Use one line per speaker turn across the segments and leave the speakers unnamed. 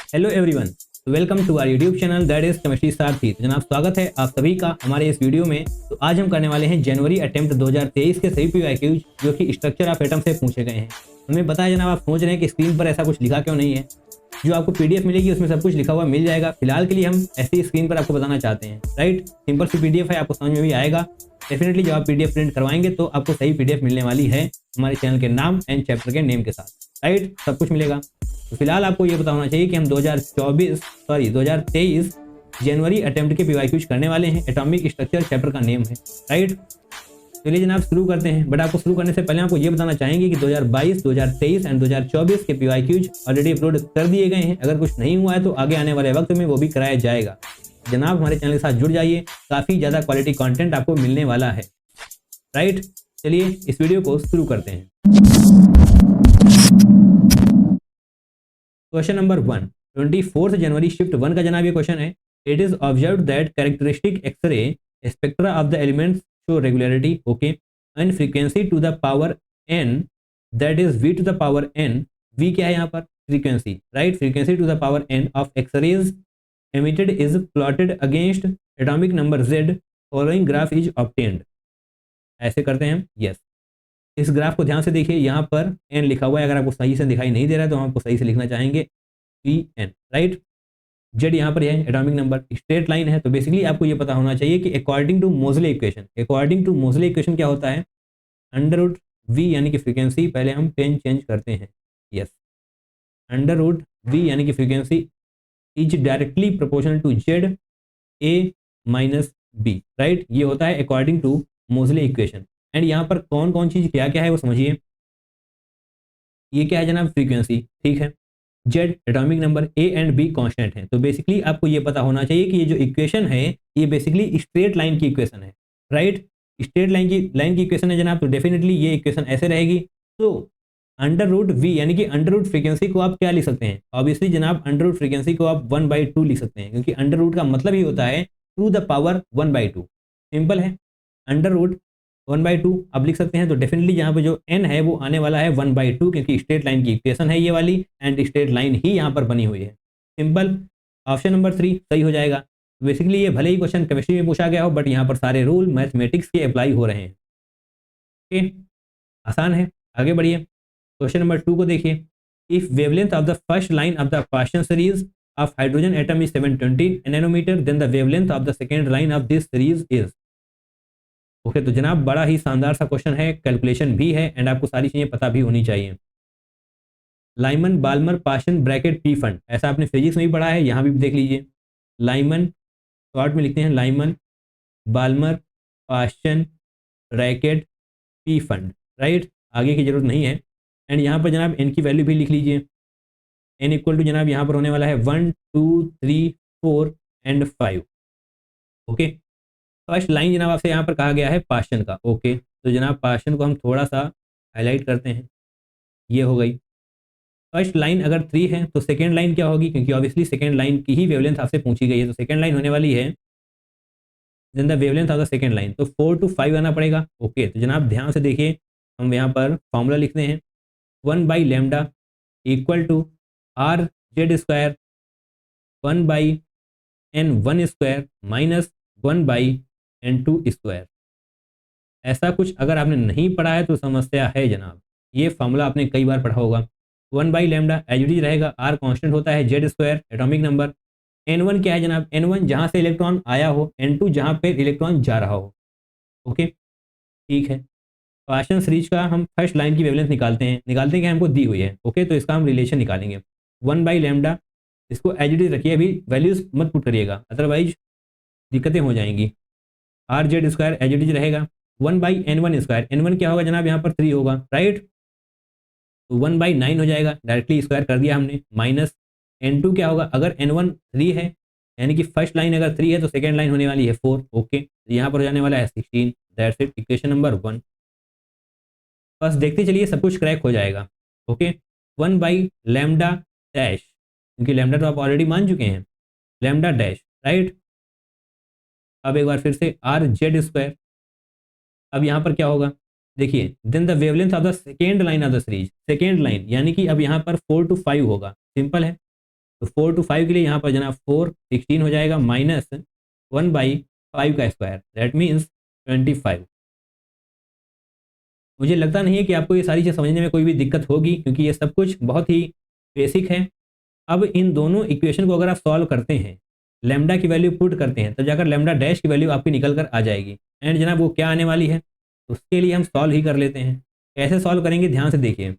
Hello everyone, welcome to our YouTube channel that is chemistry Sarathi. तो जनाब स्वागत है आप सभी का हमारे इस वीडियो में। तो आज हम करने वाले हैं जनवरी अटेम्प्ट 2023 के सभी पीवाईक्यूज जो कि स्ट्रक्चर ऑफ एटम से पूछे गए हैं। हमें पता है जनाब, आप सोच रहे हैं कि स्क्रीन पर ऐसा कुछ लिखा क्यों नहीं है। जो आपको पीडीएफ मिलेगी उसमें सब कुछ लिखा हुआ मिल जाएगा। फिलहाल के लिए हम ऐसी स्क्रीन पर आपको बताना चाहते हैं। राइट, सिंपल सी पीडीएफ है, आपको समझ में भी आएगा। डेफिनेटली जब आप पीडीएफ प्रिंट करवाएंगे तो आपको सही पीडीएफ मिलने वाली है हमारे चैनल के नाम एंड चैप्टर के नेम के साथ। राइट, सब कुछ मिलेगा। तो फिलहाल आपको ये पता होना चाहिए कि हम 2023 जनवरी अटेम्प्ट के पीवाईक्यूज करने वाले हैं। एटॉमिक स्ट्रक्चर चैप्टर का नेम है। राइट, चलिए जनाब शुरू करते हैं। बट आपको शुरू करने से पहले आपको ये बताना चाहेंगे कि 2022, 2023 एंड 2024 के पीवाईक्यूज ऑलरेडी अपलोड कर दिए गए हैं। अगर कुछ नहीं हुआ है तो आगे आने वाले वक्त में वो भी कराया जाएगा। जनाब हमारे चैनल के साथ जुड़ जाइए, काफ़ी ज़्यादा क्वालिटी कंटेंट आपको मिलने वाला है। राइट, चलिए इस वीडियो को शुरू करते हैं। क्वेश्चन नंबर 1, 24 जनवरी शिफ्ट 1 का जनाब ये क्वेश्चन है। It is observed that characteristic X-ray spectra of the elements show regularity, okay, and frequency to the power n, that is v to the power n। v क्या है यहाँ पर? Frequency. Right, frequency to the power n of X-rays emitted is plotted against atomic number z, following graph is obtained। ऐसे करते हैं हम। Yes, इस graph को ध्यान से देखिए, यहाँ पर n लिखा हुआ है। अगर आपको सही से दिखाई नहीं दे रहा है तो हम आपको सही से लिखना चाहेंगे Pn। राइट, z यहाँ पर है एटॉमिक नंबर, स्ट्रेट लाइन है। तो बेसिकली आपको ये पता होना चाहिए कि अकॉर्डिंग टू मोजले इक्वेशन क्या होता है? अंडर रूट v यानी कि फ्रीक्वेंसी, पहले हम पेन चेंज करते हैं। यस, अंडर रूट v यानी कि frequency is directly proportional to Z A minus B. Right, ये होता है according to Moseley equation. And यहाँ पर कौन कौन चीज क्या क्या है वो समझिए। ये क्या है जनाब? फ्रीक्वेंसी, ठीक है। Z atomic number, A and be constant है। तो बेसिकली आपको ये पता होना चाहिए कि ये जो इक्वेशन है ये बेसिकली स्ट्रेट लाइन की इक्वेशन है। राइट, स्ट्रेट लाइन की इक्वेशन है जनाब। तो डेफिनेटली ये इक्वेशन ऐसे रहेगी। तो अंडर रूट वी यानी कि अंडर रूट फ्रीक्वेंसी को आप क्या लिख सकते हैं? ऑब्वियसली जनाब अंडर रूट फ्रीक्वेंसी को आप 1/2 लिख सकते हैं, क्योंकि अंडर रूट का मतलब ही होता है टू द पावर 1/2। सिंपल है, अंडर रूट 1/2 आप लिख सकते हैं। तो डेफिनेटली यहाँ पे जो n है वो आने वाला है 1/2, क्योंकि स्ट्रेट लाइन की इक्वेशन है ये वाली एंड स्ट्रेट लाइन ही यहाँ पर बनी हुई है। सिंपल, ऑप्शन नंबर 3 सही हो जाएगा। बेसिकली ये भले ही क्वेश्चन केमिस्ट्री में पूछा गया हो, बट यहाँ पर सारे रूल मैथमेटिक्स के अप्लाई हो रहे हैं। ओके, आसान है, आगे बढ़िए। क्वेश्चन नंबर 2 को देखिए। If wavelength of the first line of the question series of hydrogen atom is 720 nanometre, then the wavelength of the second line of this series is. Okay, तो जनाब बड़ा ही शानदार सा क्वेश्चन है, कैलकुलेशन भी है एंड आपको सारी चीजें पता भी होनी चाहिए। Lyman Balmer Paschen Brackett Pfund, ऐसा आपने फिजिक्स में भी पढ़ा है, यहाँ भी देख लीजिए। लाइमन, शॉर्ट में लिखते हैं Lyman Balmer Paschen Brackett Pfund. Right, आगे की जरूरत नहीं है। एंड यहाँ पर जनाब एन की वैल्यू भी लिख लीजिए। एन इक्वल टू जनाब यहाँ पर होने वाला है 1, 2, 3, 4 एंड 5। ओके, फर्स्ट लाइन जनाब आपसे यहाँ पर कहा गया है पाशन का। ओके, तो जनाब पाशन को हम थोड़ा सा हाईलाइट करते हैं। ये हो गई फर्स्ट लाइन। अगर 3 है तो सेकेंड लाइन क्या होगी? क्योंकि ऑब्वियसली सेकेंड लाइन की ही वेवलेंथ आपसे पूछी गई है, तो सेकेंड लाइन होने वाली है then the wavelength of the second line, तो 4 to 5 आना पड़ेगा। ओके, तो जनाब ध्यान से देखिए, हम यहाँ पर फॉर्मूला लिखते हैं 1/λ equal to R Z square 1/n1 square minus 1/n2 square. ऐसा कुछ अगर आपने नहीं पढ़ा है तो समस्या है जनाब। ये फॉर्मूला आपने कई बार पढ़ा होगा। 1/λ एज इट इज रहेगा, आर कांस्टेंट होता है, Z square atomic number, n1 क्या है जनाब? n1 जहाँ से इलेक्ट्रॉन आया हो, n2 जहाँ पे इलेक्ट्रॉन जा रहा हो। ओके, ठीक है। क्वेश्चन सीरीज का हम फर्स्ट लाइन की वेवलेंथ निकालते हैं कि हमको दी हुई है। ओके, तो इसका हम रिलेशन निकालेंगे 1/λ। इसको एज इट इज रखिए, अभी वैल्यूज मत पुट करिएगा, अदरवाइज दिक्कतें हो जाएंगी। R Z square as it is रहेगा 1/n1 स्क्वायर। n1 क्या होगा जनाब? यहाँ पर 3 होगा। राइट, तो 1/9 हो जाएगा, डायरेक्टली स्क्वायर कर दिया हमने, माइनस n2 क्या होगा? अगर n1 3 है यानी कि फर्स्ट लाइन अगर 3 है तो सेकेंड लाइन होने वाली है 4। ओके, तो यहाँ पर हो जाने वाला है 16। That's it, equation number 1। बस देखते चलिए, सब कुछ क्रैक हो जाएगा। ओके, 1/λ डैश, क्योंकि लैम्डा तो आप ऑलरेडी मान चुके हैं, लैम्डा डैश। राइट, अब एक बार फिर से आर जेड स्क्वायर। अब यहाँ पर क्या होगा देखिए, then the wavelength of the second line of the series, second line यानी कि अब यहाँ पर 4 to 5 होगा। सिंपल है, तो 4 to 5 के लिए यहाँ पर जनाब 4 16 हो जाएगा माइनस 1/5 का स्क्वायर, दैट मीन्स 25। मुझे लगता नहीं है कि आपको ये सारी चीज़ समझने में कोई भी दिक्कत होगी, क्योंकि ये सब कुछ बहुत ही बेसिक है। अब इन दोनों इक्वेशन को अगर आप सॉल्व करते हैं, लैम्डा की वैल्यू पुट करते हैं, तब जाकर लैम्डा डैश की वैल्यू आपकी निकल कर आ जाएगी। एंड जनाब वो क्या आने वाली है, उसके लिए हम सॉल्व ही कर लेते हैं। कैसे सॉल्व करेंगे, ध्यान से देखिए।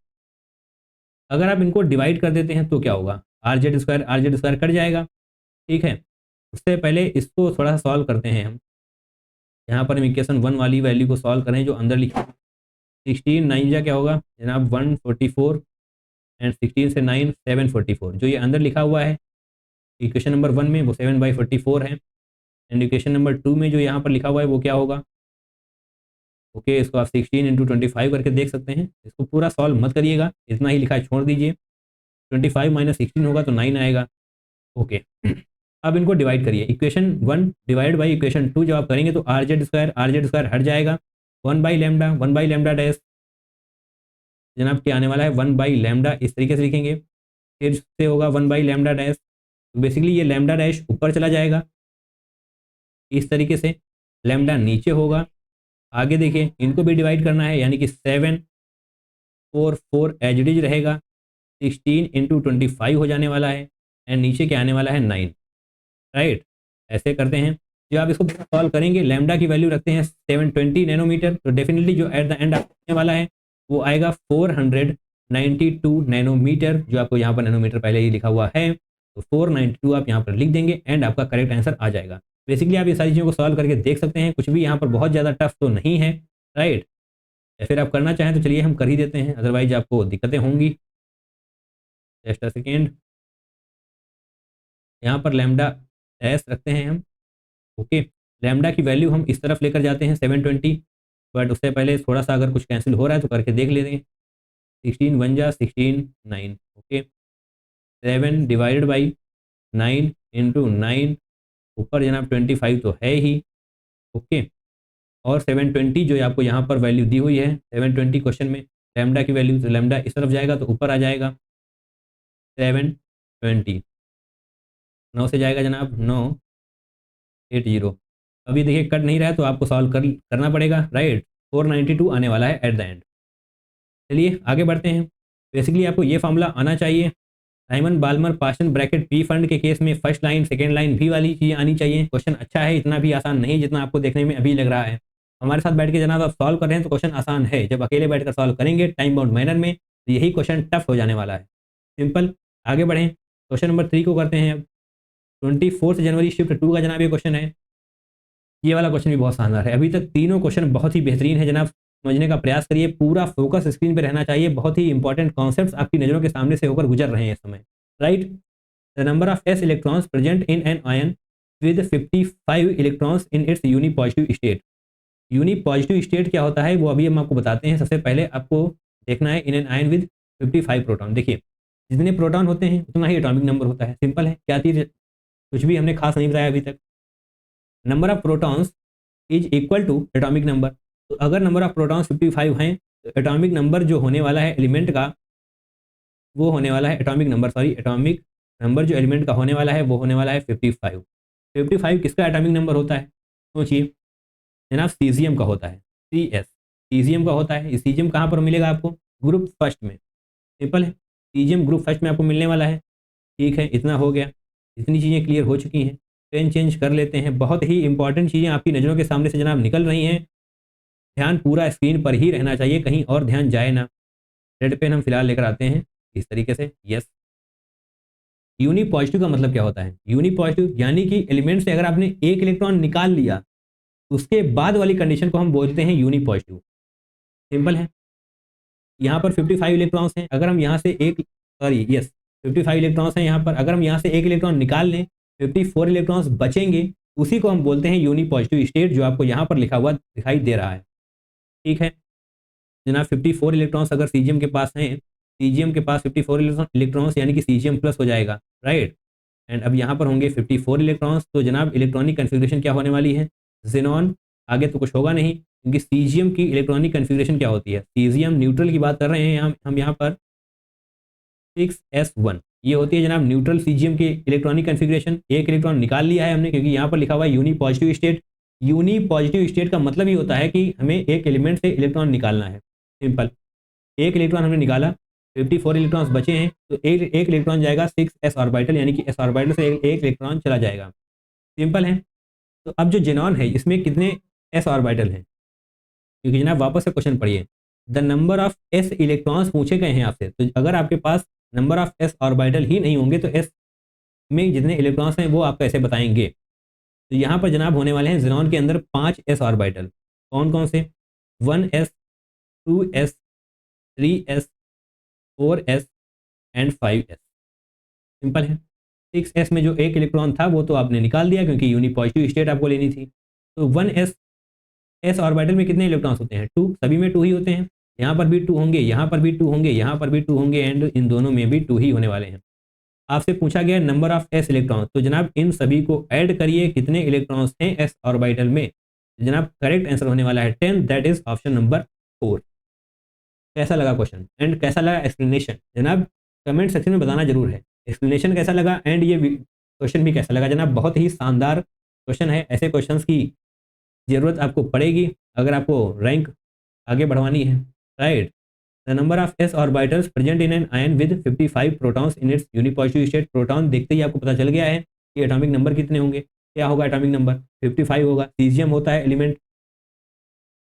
अगर आप इनको डिवाइड कर देते हैं तो क्या होगा, आर जेड स्क्वायर कट जाएगा, ठीक है। उससे पहले इसको थोड़ा सा सॉल्व करते हैं हम। यहाँ पर हम इक्वेशन 1 वाली वैल्यू को सॉल्व करें जो अंदर लिखी 16 9 जा क्या होगा जनाब 144 एंड 16 से 9 744, जो ये अंदर लिखा हुआ है इक्वेशन नंबर 1 में वो 7/44 है। एंड इक्वेशन नंबर 2 में जो यहाँ पर लिखा हुआ है वो क्या होगा, ओके इसको आप 16 इंटू 25 करके देख सकते हैं। इसको पूरा सॉल्व मत करिएगा, इतना ही लिखा है छोड़ दीजिए। 25 माइनस 16 होगा तो 9 आएगा, ओके। अब इनको डिवाइड करिए, इक्वेशन 1 डिवाइड बाई इक्वेशन 2 जब आप करेंगे तो आर जेड स्क्वायर हट जाएगा, 1/लैम्डा डैश जनाब क्या आने वाला है 1/लैम्डा, इस तरीके से लिखेंगे। फिर से होगा 1/लैम्डा डैश, तो बेसिकली ये लैम्डा डैश ऊपर चला जाएगा इस तरीके से, लैम्डा नीचे होगा। आगे देखिए इनको भी डिवाइड करना है, यानी कि 7 4 4 एज इट इज रहेगा, 16 इंटू 25 हो जाने वाला है, एंड नीचे क्या आने वाला है 9, राइट। ऐसे करते हैं, जब आप इसको सॉल्व करेंगे लैम्डा की वैल्यू रखते हैं 720 नैनोमीटर, तो डेफिनेटली जो एट द एंड आने वाला है वो आएगा 492 नैनोमीटर, जो आपको यहाँ पर नैनोमीटर पहले ही लिखा हुआ है, तो 492 आप यहाँ पर लिख देंगे एंड आपका करेक्ट आंसर आ जाएगा। बेसिकली आप ये सारी चीज़ों को सॉल्व करके देख सकते हैं, कुछ भी यहाँ पर बहुत ज़्यादा टफ तो नहीं है, राइट। या फिर आप करना चाहें तो चलिए हम कर ही देते हैं, अदरवाइज आपको दिक्कतें होंगी। जस्ट अ सेकेंड, यहाँ पर लैम्डा एस रखते हैं हम, ओके। लैम्डा की वैल्यू हम इस तरफ लेकर जाते हैं 720, बट उससे पहले थोड़ा सा अगर कुछ कैंसिल हो रहा है तो करके देख लेते हैं। 16 1 जा 16 9, ओके। 7 डिवाइडेड बाई 9 इंटू 9, ऊपर जनाब 25 तो है ही, ओके। और 720 जो आपको यहाँ पर वैल्यू दी हुई है 720 क्वेश्चन में लैम्डा की वैल्यू, तो लैम्डा इस तरफ जाएगा तो ऊपर आ जाएगा 720, 9 से जाएगा जनाब 980। अभी देखिए कट नहीं रहा है तो आपको सॉल्व करना पड़ेगा, राइट। 492 आने वाला है एट द एंड। चलिए आगे बढ़ते हैं। बेसिकली आपको ये फॉर्मूला आना चाहिए, Lyman Balmer Paschen Brackett Pfund के केस में फर्स्ट लाइन सेकेंड लाइन भी वाली चीज़ आनी चाहिए। क्वेश्चन अच्छा है, इतना भी आसान नहीं जितना आपको देखने में अभी लग रहा है। हमारे साथ बैठ के जनाब आप सॉल्व कर रहे हैं तो क्वेश्चन आसान है, जब अकेले बैठकर सॉल्व करेंगे टाइम बाउंड मैनर में तो यही क्वेश्चन टफ हो जाने वाला है। सिंपल, आगे बढ़ें। क्वेश्चन नंबर 3 को करते हैं अब। 24 जनवरी शिफ्ट 2 का जनाब ये क्वेश्चन है। ये वाला क्वेश्चन भी बहुत शानदार है। अभी तक तीनों क्वेश्चन बहुत ही बेहतरीन है जनाब, समझने का प्रयास करिए, पूरा फोकस स्क्रीन पे रहना चाहिए। बहुत ही इंपॉर्टेंट कॉन्सेप्ट्स आपकी नज़रों के सामने से होकर गुजर रहे हैं इस समय, right. The number of s electrons present in an ion with 55 electrons in its unipositive state. Unipositive state क्या होता है वो अभी हम आपको बताते हैं। सबसे पहले आपको देखना है इन एन आयन विद 55 प्रोटॉन। देखिए जितने प्रोटॉन होते हैं उतना ही एटॉमिक नंबर होता है, सिंपल है, क्या चीज़ कुछ भी हमने खास नहीं बताया अभी तक। Number of protons is equal to atomic number, तो अगर नंबर ऑफ प्रोटॉन्स 55 हैं तो एटॉमिक नंबर जो होने वाला है एलिमेंट का वो होने वाला है एटॉमिक नंबर जो एलिमेंट का होने वाला है वो होने वाला है 55। 55 किसका एटॉमिक नंबर होता है, सोचिए जनाब, सीजियम का होता है, CS सीजियम का होता है। सीजियम कहाँ पर मिलेगा आपको, ग्रुप फर्स्ट में, सिंपल है, सीजियम ग्रुप फर्स्ट में आपको मिलने वाला है। ठीक है, इतना हो गया, इतनी चीज़ें क्लियर हो चुकी हैं। पेन चेंज कर लेते हैं, बहुत ही इंपॉर्टेंट चीज़ें आपकी नज़रों के सामने से जनाब निकल रही हैं। ध्यान पूरा स्क्रीन पर ही रहना चाहिए, कहीं और ध्यान जाए ना। रेड पेन हम फिलहाल लेकर आते हैं इस तरीके से, यस। यूनी पॉजिटिव का मतलब क्या होता है, यूनी पॉजिटिव यानी कि एलिमेंट से अगर आपने एक इलेक्ट्रॉन निकाल लिया उसके बाद वाली कंडीशन को हम बोलते हैं यूनी पॉजिटिव, सिंपल है। यहाँ पर 55 इलेक्ट्रॉन्स हैं, अगर हम यहाँ से 55 इलेक्ट्रॉन्स हैं यहाँ पर, अगर हम यहाँ से एक इलेक्ट्रॉन निकाल लें 54 इलेक्ट्रॉन्स बचेंगे, उसी को हम बोलते हैं यूनी पॉजिटिव स्टेट, जो आपको यहाँ पर लिखा हुआ दिखाई दे रहा है। ठीक है जनाब, 54 इलेक्ट्रॉन्स अगर सीजियम के पास हैं, सीजियम के पास 54 इलेक्ट्रॉन्स यानी कि सीजियम प्लस हो जाएगा, राइट। एंड अब यहाँ पर होंगे 54 इलेक्ट्रॉन्स, तो जनाब इलेक्ट्रॉनिक कन्फिग्रेशन क्या होने वाली है, ज़ेनॉन। आगे तो कुछ होगा नहीं, क्योंकि सीजियम की इलेक्ट्रॉनिक कन्फिग्रेशन क्या होती है, सीजियम न्यूट्रल की बात कर रहे हैं हम यहाँ पर 6s1, ये होती है जनाब न्यूट्रल सीजियम की इलेक्ट्रॉनिक कन्फिग्रेशन। एक इलेक्ट्रॉन निकाल लिया है हमने, क्योंकि यहाँ पर लिखा हुआ है unipositive state. Unipositive state का मतलब ये होता है कि हमें एक एलिमेंट से इलेक्ट्रॉन निकालना है। सिंपल, एक इलेक्ट्रॉन हमने निकाला, 54 इलेक्ट्रॉन्स बचे हैं, तो एक इलेक्ट्रॉन जाएगा 6s ऑर्बिटल, यानी कि s ऑर्बिटल से एक इलेक्ट्रॉन चला जाएगा। सिंपल है। तो अब जो जेनॉन है इसमें कितने s ऑर्बिटल हैं, क्योंकि जनाब वापस से क्वेश्चन पढ़िए, the number of s electrons पूछे गए हैं आपसे। तो अगर आपके पास नंबर ऑफ s ऑर्बिटल ही नहीं होंगे तो s में जितने इलेक्ट्रॉन्स हैं वो आप कैसे बताएंगे। तो यहाँ पर जनाब होने वाले हैं जेनॉन के अंदर 5 s ऑर्बिटल। कौन कौन से? 1s, 2s, 3s, 4s and 5s। Simple है। 6s में जो एक इलेक्ट्रॉन था वो तो आपने निकाल दिया, क्योंकि यूनिपॉजिटिव स्टेट आपको लेनी थी। तो 1s, s ऑर्बिटल में कितने इलेक्ट्रॉन्स होते हैं? 2, सभी में 2 ही होते हैं। यहाँ पर भी 2 होंगे, यहाँ पर भी 2 होंगे, यहाँ पर भी 2 होंगे, एंड इन दोनों में भी 2 ही होने वाले हैं। आपसे पूछा गया नंबर ऑफ s इलेक्ट्रॉन, तो जनाब इन सभी को ऐड करिए, कितने इलेक्ट्रॉन्स हैं s ऑर्बिटल में। जनाब करेक्ट आंसर होने वाला है 10, दैट इज ऑप्शन नंबर 4। कैसा लगा क्वेश्चन एंड कैसा लगा एक्सप्लेनेशन? जनाब कमेंट सेक्शन में बताना जरूर है एक्सप्लेनेशन कैसा लगा एंड ये क्वेश्चन भी कैसा लगा। जनाब बहुत ही शानदार क्वेश्चन है। ऐसे क्वेश्चंस की ज़रूरत आपको पड़ेगी अगर आपको रैंक आगे बढ़वानी है, right. The number of s orbitals present in an ion with 55 protons in its unipositive state. Proton देखते ही आपको पता चल गया है कि एटॉमिक नंबर कितने होंगे। क्या होगा एटॉमिक नंबर? 55 होगा। सीजियम होता है एलिमेंट,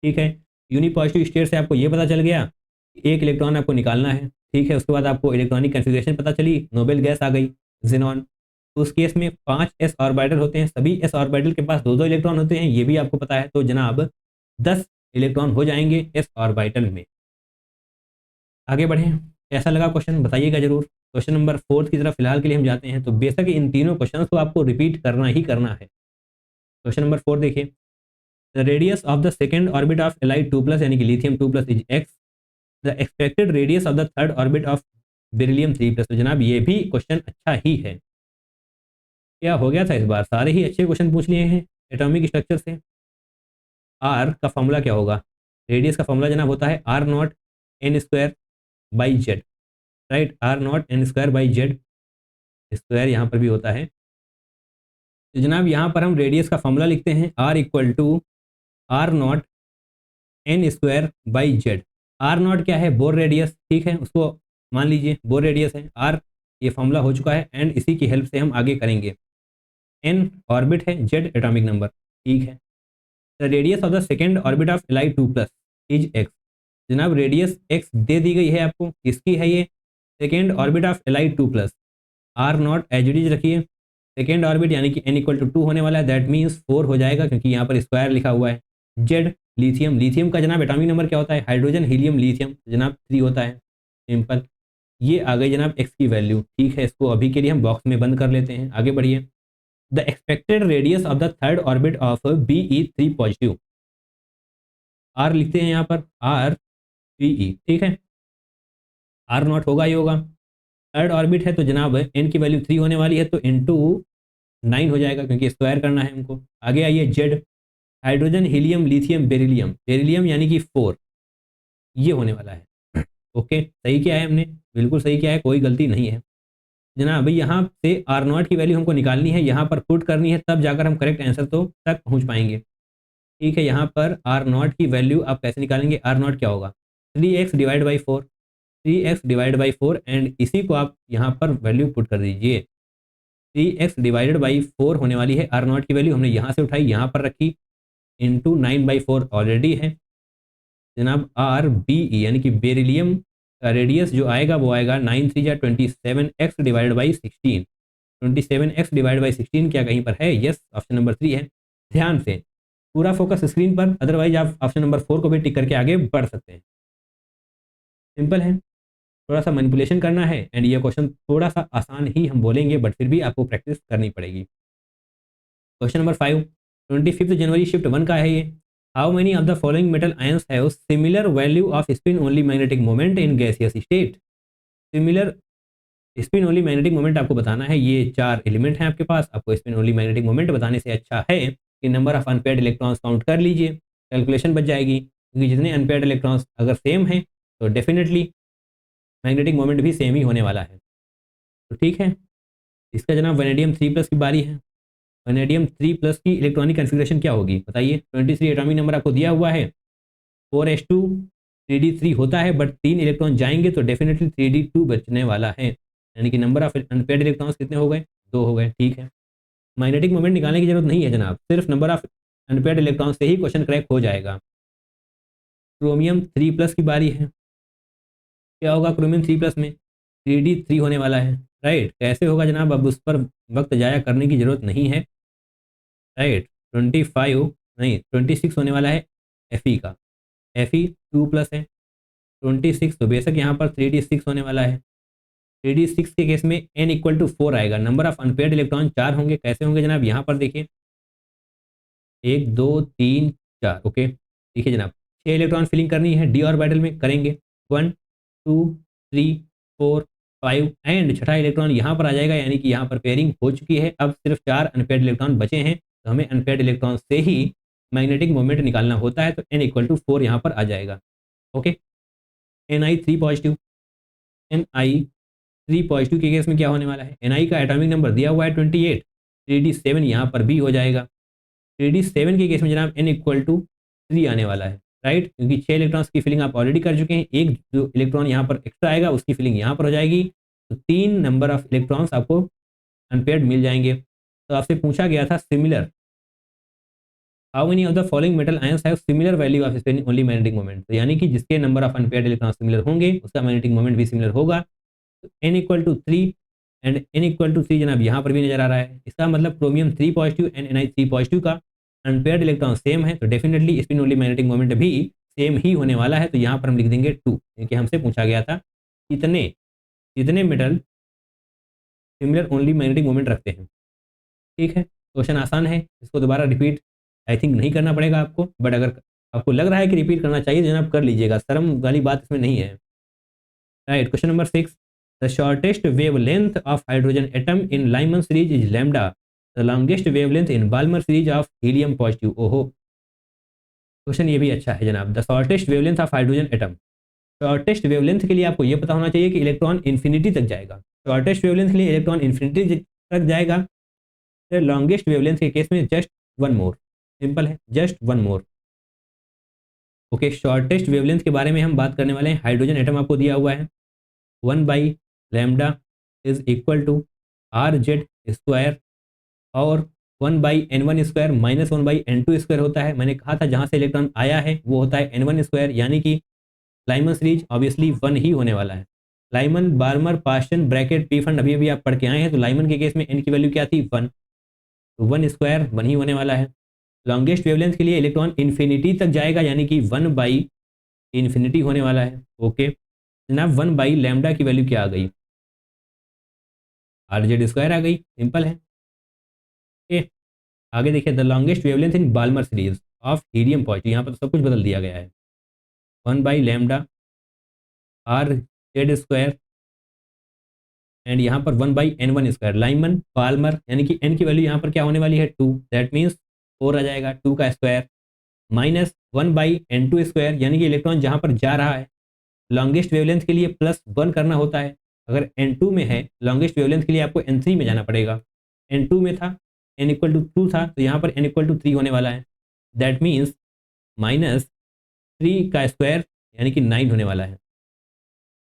ठीक है। यूनिपॉजिटिव स्टेट से आपको ये पता चल गया एक इलेक्ट्रॉन आपको निकालना है, ठीक है। उसके बाद आपको इलेक्ट्रॉनिक कन्फिग्रेशन पता चली, नोबेल गैस आ गई जेनॉन। तो उस केस में 5 s ऑर्बिटल होते हैं, सभी s ऑर्बिटल के पास 2-2 इलेक्ट्रॉन होते हैं, ये भी आपको पता है। तो जनाब 10 इलेक्ट्रॉन हो जाएंगे s ऑर्बिटल में। आगे बढ़ें, कैसा लगा क्वेश्चन बताइएगा जरूर। क्वेश्चन नंबर 4 की तरफ फिलहाल के लिए हम जाते हैं। तो बेशक इन तीनों क्वेश्चन को आपको रिपीट करना ही करना है। क्वेश्चन नंबर 4 देखिए, the radius of the second orbit of elite 2+, यानी कि lithium 2+ is x, the expected radius of the third orbit of beryllium 3+। तो जनाब ये भी क्वेश्चन अच्छा ही है। क्या हो गया था इस बार? सारे ही अच्छे क्वेश्चन पूछ लिए हैं एटॉमिक स्ट्रक्चर से। आर का फॉर्मूला क्या होगा? रेडियस का फॉर्मूला जनाब होता है r0n² z, right. r0n² z² यहाँ पर भी होता है। तो जनाब यहाँ पर हम रेडियस का फॉर्मूला लिखते हैं r=r0n²/z। r0 क्या है? बोर रेडियस, ठीक है, उसको मान लीजिए बोर रेडियस है। r ये फॉर्मूला हो चुका है एंड इसी की हेल्प से हम आगे करेंगे। n ऑर्बिट है, z एटॉमिक नंबर, ठीक है। The radius of the second orbit of elite 2+ is x। जनाब रेडियस x दे दी गई है आपको, किसकी है ये? Second orbit of elite 2+। r0 as it is रखिए, सेकेंड ऑर्बिट यानी कि n=2 होने वाला है, दैट मीन्स 4 हो जाएगा, क्योंकि यहाँ पर स्क्वायर लिखा हुआ है। z लिथियम, लिथियम का जनाब एटॉमिक नंबर क्या होता है? हाइड्रोजन हीलियम लिथियम, जनाब 3 होता है। सिंपल, ये आ गई जनाब x की वैल्यू, ठीक है। इसको अभी के लिए हम बॉक्स में बंद कर लेते हैं, आगे बढ़िए। The expected radius of the third orbit of Be3+। r लिखते हैं यहाँ पर r3e, ठीक है। r0 होगा ही होगा, थर्ड ऑर्बिट है तो जनाब n की वैल्यू 3 होने वाली है, तो इंटू 9 हो जाएगा, क्योंकि स्क्वायर करना है हमको। आगे आइए, z hydrogen helium lithium beryllium, beryllium यानी कि 4, ये होने वाला है। ओके, सही किया है हमने, बिल्कुल सही किया है, कोई गलती नहीं है जनाब। यहाँ से r0 की वैल्यू हमको निकालनी है, यहाँ पर पुट करनी है, तब जाकर हम करेक्ट आंसर तो तक पहुँच पाएंगे, ठीक है। यहाँ पर r0 की वैल्यू आप कैसे निकालेंगे? r0 क्या होगा? 3x/4, 3x/4, एंड इसी को आप यहाँ पर वैल्यू पुट कर दीजिए। 3x/4 होने वाली है, r0 की वैल्यू हमने यहाँ से उठाई, यहाँ पर रखी, इंटू 9/4 ऑलरेडी है जनाब। RBE यानी कि बेरिलियम का रेडियस जो आएगा वो आएगा 9×3 = 27x/16। 27x/16 क्या कहीं पर है? यस, ऑप्शन नंबर 3 है। ध्यान से पूरा फोकस स्क्रीन पर, अदरवाइज आप ऑप्शन नंबर 4 को भी टिक करके आगे बढ़ सकते हैं। सिंपल है, थोड़ा सा मैनिपुलेशन करना है एंड ये क्वेश्चन थोड़ा सा आसान ही हम बोलेंगे, बट फिर भी आपको प्रैक्टिस करनी पड़ेगी। क्वेश्चन नंबर 5, 25 जनवरी शिफ्ट 1 का है ये। How many of the following metal ions have similar value off spin only magnetic moment in gaseous state? Similar spin only magnetic moment आपको बताना है। ये 4 एलिमेंट हैं आपके पास, आपको स्पिन ओनली मैग्नेटिक मोमेंट बताने से अच्छा है कि number of unpaired electrons count कर लीजिए, कैलकुलेशन बच जाएगी, क्योंकि जितने अनपेयर्ड इलेक्ट्रॉन्स अगर सेम हैं तो डेफिनेटली मैग्नेटिक मोमेंट भी सेम ही होने वाला है। तो ठीक है, इसका जनाब वैनेडियम 3+ की बारी है। वैनेडियम 3+ की इलेक्ट्रॉनिक कन्फिग्रेशन क्या होगी बताइए। 23 एटॉमिक नंबर आपको दिया हुआ है, 4s2 3d3 होता है, बट 3 इलेक्ट्रॉन जाएंगे तो डेफिनेटली 3d2 बचने वाला है, यानी कि नंबर ऑफ अनपेयर्ड इलेक्ट्रॉन्स कितने हो गए, 2 हो गए। ठीक है, मैग्नेटिक मोमेंट निकालने की जरूरत नहीं है जनाब, सिर्फ नंबर ऑफ अनपेयर्ड इलेक्ट्रॉन से ही क्वेश्चन क्रैक हो जाएगा। क्रोमियम 3+ की बारी है। क्या होगा क्रोमियम 3+ में, 3d3 होने वाला है। राइट, कैसे होगा जनाब, अब उस पर वक्त जाया करने की जरूरत नहीं है। राइट, 25 नहीं 26 होने वाला है Fe का, Fe 2+ है। 26 तो बेशक यहाँ पर 3d6 होने वाला है। 3d6 के केस में n = 4 आएगा, नंबर ऑफ अनपेयर्ड इलेक्ट्रॉन 4 होंगे। कैसे होंगे जनाब, यहाँ पर देखिए 1 2 3 4। ओके, देखिए जनाब 6 इलेक्ट्रॉन फिलिंग करनी है डी ऑर्बिटल में, करेंगे 1 2 3 4 5 एंड छठा इलेक्ट्रॉन यहाँ पर आ जाएगा, यानी कि यहाँ पर पेयरिंग हो चुकी है। अब सिर्फ 4 अनपेयर्ड इलेक्ट्रॉन बचे हैं, तो हमें अनपेयर्ड इलेक्ट्रॉन से ही मैग्नेटिक मोमेंट निकालना होता है, तो n = 4 यहाँ पर आ जाएगा। ओके, Ni3+, Ni3+ के केस में क्या होने वाला है, Ni का एटॉमिक नंबर दिया हुआ है 28, 3d7 यहाँ पर भी हो जाएगा। 3d7 के केस में जनाब n = 3 आने वाला है। राइट, क्योंकि 6 इलेक्ट्रॉन्स की फिलिंग आप ऑलरेडी कर चुके हैं, एक जो इलेक्ट्रॉन यहाँ पर एक्स्ट्रा आएगा उसकी फिलिंग यहाँ पर हो जाएगी, तो 3 नंबर ऑफ इलेक्ट्रॉन्स आपको अनपेयर्ड मिल जाएंगे। तो आपसे पूछा गया था similar, how many of the following metal ions have similar value off spin only magnetic moment, तो यानी कि जिसके number of unpaired electron similar होंगे उसका मैग्नेटिक मोमेंट भी सिमिलर होगा। तो n = 3 एंड n = 3 जनाब यहाँ पर भी नजर आ रहा है। इसका मतलब क्रोमियम 3+ एंड Ni3+ का अनपेयर्ड इलेक्ट्रॉन सेम है, तो definitely spin only magnetic moment भी सेम ही होने वाला है। तो यहाँ पर हम लिख देंगे 2, क्योंकि हमसे पूछा गया था कितने कितने metal similar only magnetic moment रखते हैं। ठीक है, क्वेश्चन आसान है, इसको दोबारा रिपीट आई थिंक नहीं करना पड़ेगा आपको, बट अगर आपको लग रहा है कि रिपीट करना चाहिए तो जनाब कर लीजिएगा, शर्म वाली बात इसमें नहीं है। Right, question number 6, the shortest wavelength of hydrogen atom in Lyman series is lambda, the longest wavelength in Balmer series of helium positive. ओहो, क्वेश्चन ये भी अच्छा है जनाब, the shortest wavelength of hydrogen atom. Shortest wavelength के लिए आपको ये पता होना चाहिए कि इलेक्ट्रॉन इन्फिनिटी तक जाएगा, शॉर्टेस्ट वेवलेंथ के लिए इलेक्ट्रॉन इन्फिनिटी तक जाएगा। फिर लॉन्गेस्ट वेवलेंथ के केस में जस्ट वन मोर, सिंपल है, just one more. Okay, shortest wavelength के बारे में हम बात करने वाले हैं। हाइड्रोजन एटम आपको दिया हुआ है 1/λ इज इक्वल टू RZ² और 1/n1² माइनस 1/n2² होता है। मैंने कहा था जहां से इलेक्ट्रॉन आया है वो होता है n1², यानी कि लाइमन सीरीज ऑब्वियसली 1 ही होने वाला है। Lyman, Barmer, Paschen, bracket, P fund अभी अभी आप पढ़ के आए हैं, तो लाइमन के केस में n की वैल्यू क्या थी, 1, तो 1² 1 ही होने वाला है। लॉन्गेस्ट वेवलेंथ के लिए इलेक्ट्रॉन इन्फिनिटी तक जाएगा, यानी कि 1/∞ होने वाला है। ओके जनाब, 1/λ की वैल्यू क्या आ गई, RZ² आ गई, सिंपल है। ओके, आगे देखिए, the longest wavelength in Balmer series of helium positive, यहाँ पर तो सब कुछ बदल दिया गया है, 1/λ RZ² एंड यहाँ पर 1/n1², लाइमन, बाल्मर, यानी कि n की वैल्यू यहाँ पर क्या होने वाली है, 2, दैट मीन्स 4 आ जाएगा, 2 का स्क्वायर, माइनस 1/n2², यानी कि इलेक्ट्रॉन जहाँ पर जा रहा है लॉन्गेस्ट वेवलेंथ के लिए +1 करना होता है। अगर n2 में है लॉन्गेस्ट वेवलेंथ के लिए आपको n3 में जाना पड़ेगा, n2 में था n = 2 था, तो यहाँ पर n = 3 होने वाला है, दैट मीन्स -3 का स्क्वायर, यानी कि 9 होने वाला है।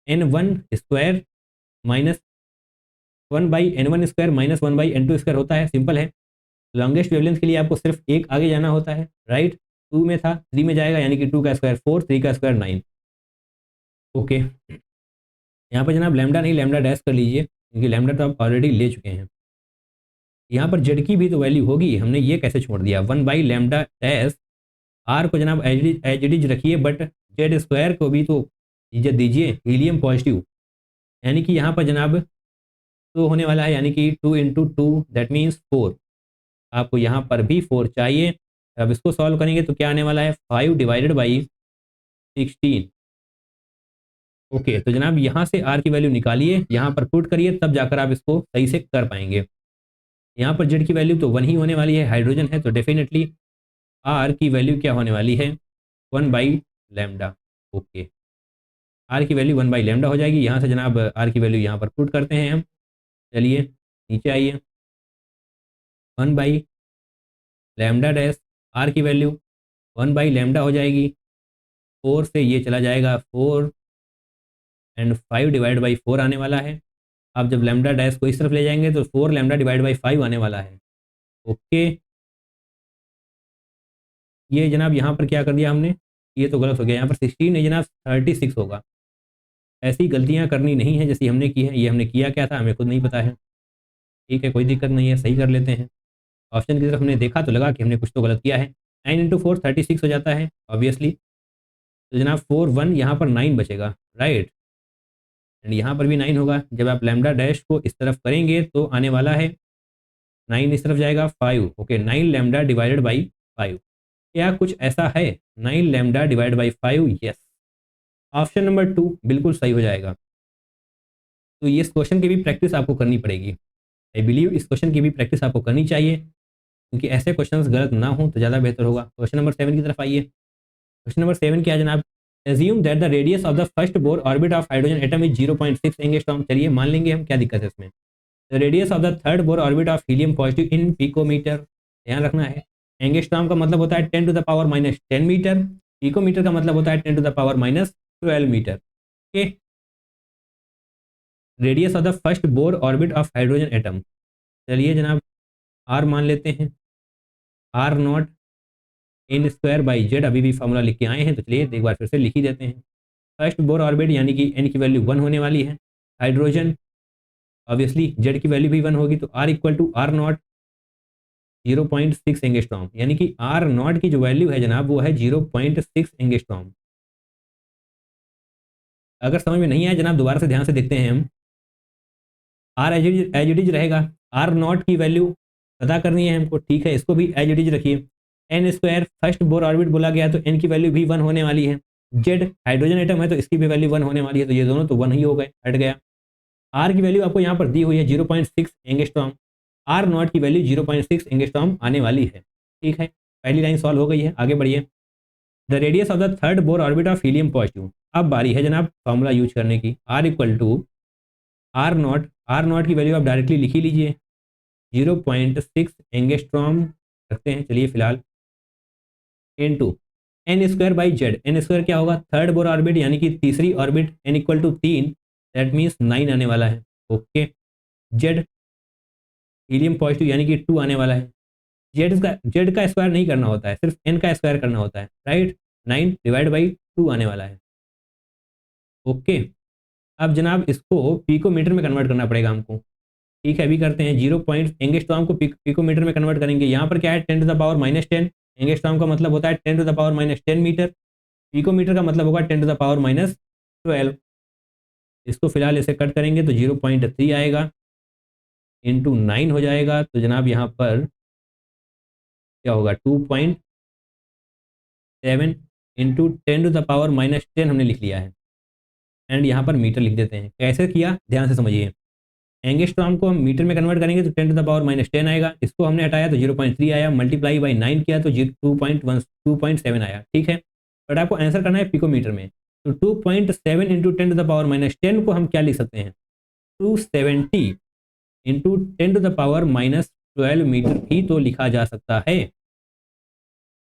n1² minus 1/n1² minus 1/n2² होता है, सिंपल है। लॉन्गेस्ट वेवलेंथ के लिए आपको सिर्फ एक आगे जाना होता है, राइट, 2 में था 3 में जाएगा, यानी कि 2 का स्क्वायर 4, 3 का स्क्वायर 9। ओके, यहाँ पर जनाब लैम्डा नहीं लैम्डा डैश कर लीजिए, क्योंकि लैम्डा तो आप ऑलरेडी ले चुके हैं। यहाँ पर जेड की भी तो वैल्यू होगी, हमने ये कैसे छोड़ दिया, 1/λ डैश, आर को जनाब एज इट इज रखिए, बट Z² को भी तो इज्जत दीजिए, हीलियम पॉजिटिव, यानी कि यहाँ पर जनाब तो होने वाला है, यानी कि 2 × 2 दैट मीन्स 4, आपको यहाँ पर भी 4 चाहिए। अब इसको सॉल्व करेंगे तो क्या आने वाला है, 5/16। ओके, तो जनाब यहाँ से आर की वैल्यू निकालिए, यहाँ पर पुट करिए, तब जाकर आप इसको सही से कर पाएंगे। यहाँ पर जेड की वैल्यू तो 1 ही होने वाली है, हाइड्रोजन है, तो डेफिनेटली आर की वैल्यू क्या होने वाली है, 1/λ। ओके, आर की वैल्यू 1/λ हो जाएगी। यहाँ से जनाब आर की वैल्यू यहाँ पर पुट करते हैं हम, चलिए नीचे आइए, 1/λ डैश, आर की वैल्यू 1/λ हो जाएगी, 4 से ये चला जाएगा 4 एंड 5 डिवाइड बाई 4 आने वाला है। आप जब लैम्डा डैश को इस तरफ ले जाएंगे तो 4λ डिवाइड बाई 5 आने वाला है। ओके, ये जनाब यहाँ पर क्या कर दिया हमने, ये तो गलत हो गया, यहाँ पर 16 नहीं जनाब 36 होगा। ऐसी गलतियाँ करनी नहीं है जैसी हमने की है। ये हमने किया क्या था हमें खुद नहीं पता है। ठीक है, कोई दिक्कत नहीं है, सही कर लेते हैं। ऑप्शन की तरफ हमने देखा तो लगा कि हमने कुछ तो गलत किया है। 9 इंटू 4 36 हो जाता है ऑब्वियसली। तो जनाब 4 1 यहाँ पर 9 बचेगा, राइट। एंड यहाँ पर भी 9 होगा। जब आप लैम्डा डैश को इस तरफ करेंगे तो आने वाला है 9 इस तरफ जाएगा 5। ओके, 9λ डिवाइडेड बाई 5, क्या कुछ ऐसा है? 9λ divide by 5, yes. Option number 2 बिल्कुल सही हो जाएगा। तो इस क्वेश्चन की भी प्रैक्टिस आपको करनी पड़ेगी। आई बिलीव इस क्वेश्चन की भी प्रैक्टिस आपको करनी चाहिए, क्योंकि ऐसे क्वेश्चंस गलत ना हो तो ज़्यादा बेहतर होगा। क्वेश्चन नंबर 7 की तरफ आइए। क्वेश्चन नंबर 7 क्या है जनाब? Assume that the radius of the first Bohr orbit of hydrogen atom is 0.6 angstrom. चलिए मान लेंगे हम, क्या दिक्कत है इसमें। The radius of the third Bohr orbit of helium positive in picometre, ध्यान रखना है। एंगस्ट्रॉम का मतलब होता है 10 to the power minus 10 metre, picometre का मतलब होता है 10 to the power minus 12 metre. Okay, radius of the first Bohr orbit of hydrogen atom, चलिए जनाब आर मान लेते हैं, R naught n square by Z. अभी भी फॉर्मूला लिख के आए हैं तो चलिए एक बार फिर से लिख ही देते हैं। फर्स्ट बोर ऑर्बिट यानी कि एन की वैल्यू 1 होने वाली है, हाइड्रोजन ऑब्वियसली जेड की वैल्यू भी 1 होगी, तो R equal to R naught 0.6 angstrom, यानी कि आर नॉट की जो वैल्यू है जनाब वो है 0.6 एंगस्ट्रॉम। अगर समझ में नहीं आया जनाब दोबारा से ध्यान से देखते हैं हम। आर एज इट इज रहेगा, आर नॉट की वैल्यू पता करनी है हमको, ठीक है, इसको भी एज इट इज रखिए। N square first Bohr orbit बोला गया तो एन की वैल्यू भी 1 होने वाली है। जेड हाइड्रोजन एटम है तो इसकी भी वैल्यू 1 होने वाली है, तो ये दोनों तो 1 ही हो गए, हट गया। आर की वैल्यू आपको यहाँ पर दी हुई है 0.6 एंगस्ट्रॉम, आर नॉट की वैल्यू 0.6 एंगस्ट्रॉम आने वाली है। ठीक है, पहली लाइन सॉल्व हो गई है, आगे बढ़िए। The radius of the third Bohr orbit of helium positive, अब बारी है जनाब फॉर्मूला यूज करने की। R equal to R naught की वैल्यू आप डायरेक्टली लिख ही लीजिए, 0.6 एंगस्ट्रॉम रखते हैं चलिए फिलहाल, into n square by Z. N square क्या होगा? थर्ड बोर ऑर्बिट यानी कि तीसरी orbit, n equal to 3, that means 9 आने वाला है। ओके, जेड हीलियम पॉजिटिव यानी कि 2 आने वाला है। जेड का स्क्वायर नहीं करना होता है, सिर्फ एन का स्क्वायर करना होता है, राइट। 9 डिवाइड बाई 2 आने वाला है। ओके, अब जनाब इसको पिकोमीटर में कन्वर्ट करना पड़ेगा हमको। ठीक है, अभी करते हैं। 0 को पिकोमीटर में कन्वर्ट करेंगे। यहाँ पर क्या है? 10 to the power minus 10। Angstrom का मतलब होता है 10 to the power minus 10 metre. Picometre का मतलब होगा 10 टू द पावर माइनस 12। इसको फिलहाल इसे कट करेंगे तो 0.3 आएगा, इंटू 9 हो जाएगा, तो जनाब यहाँ पर क्या होगा? 2.7 into 10 to the power minus 10 हमने लिख लिया है, एंड यहाँ पर मीटर लिख देते हैं। कैसे किया ध्यान से समझिए। एंगस्ट्रॉम को हम मीटर में कन्वर्ट करेंगे तो 10 टू द पावर माइनस 10 आएगा, इसको हमने हटाया तो 0.3 आया, मल्टीप्लाई बाई 9 किया तो 2.7 आया। ठीक है, बट आपको आंसर करना है पिकोमीटर में, तो 2.7 into 10 to the power minus 10 को हम क्या लिख सकते हैं? 270 into 10 to the power minus 12 metre भी तो लिखा जा सकता है,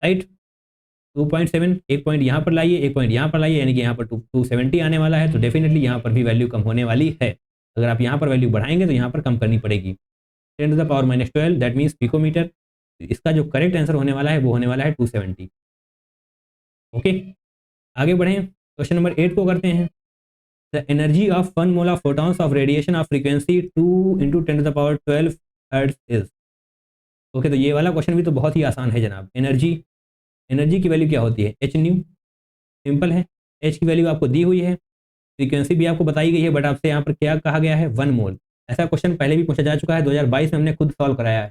राइट। 2.7 एक पॉइंट यहाँ पर लाइए, एक पॉइंट यहाँ पर लाइए, यानी कि यहाँ पर 270 आने वाला है, तो डेफिनेटली यहाँ पर भी वैल्यू कम होने वाली है। अगर आप यहाँ पर वैल्यू बढ़ाएंगे तो यहाँ पर कम करनी पड़ेगी। 10 to the power minus 12 that means picometre. इसका जो करेक्ट आंसर होने वाला है वो होने वाला है 270। ओके, आगे बढ़ें, क्वेश्चन नंबर 8 को करते हैं। The energy of 1 mole of photons of radiation of frequency 2 into 10 to the power 12 hertz is. Okay, तो ये वाला क्वेश्चन भी तो बहुत ही आसान है जनाब। एनर्जी की वैल्यू क्या होती है? एच न्यू, सिंपल है। एच की वैल्यू आपको दी हुई है, फ्रीक्वेंसी भी आपको बताई गई है, बट आपसे यहाँ पर क्या कहा गया है? 1 मोल। ऐसा क्वेश्चन पहले भी पूछा जा चुका है, 2022 में हमने खुद सॉल्व कराया है।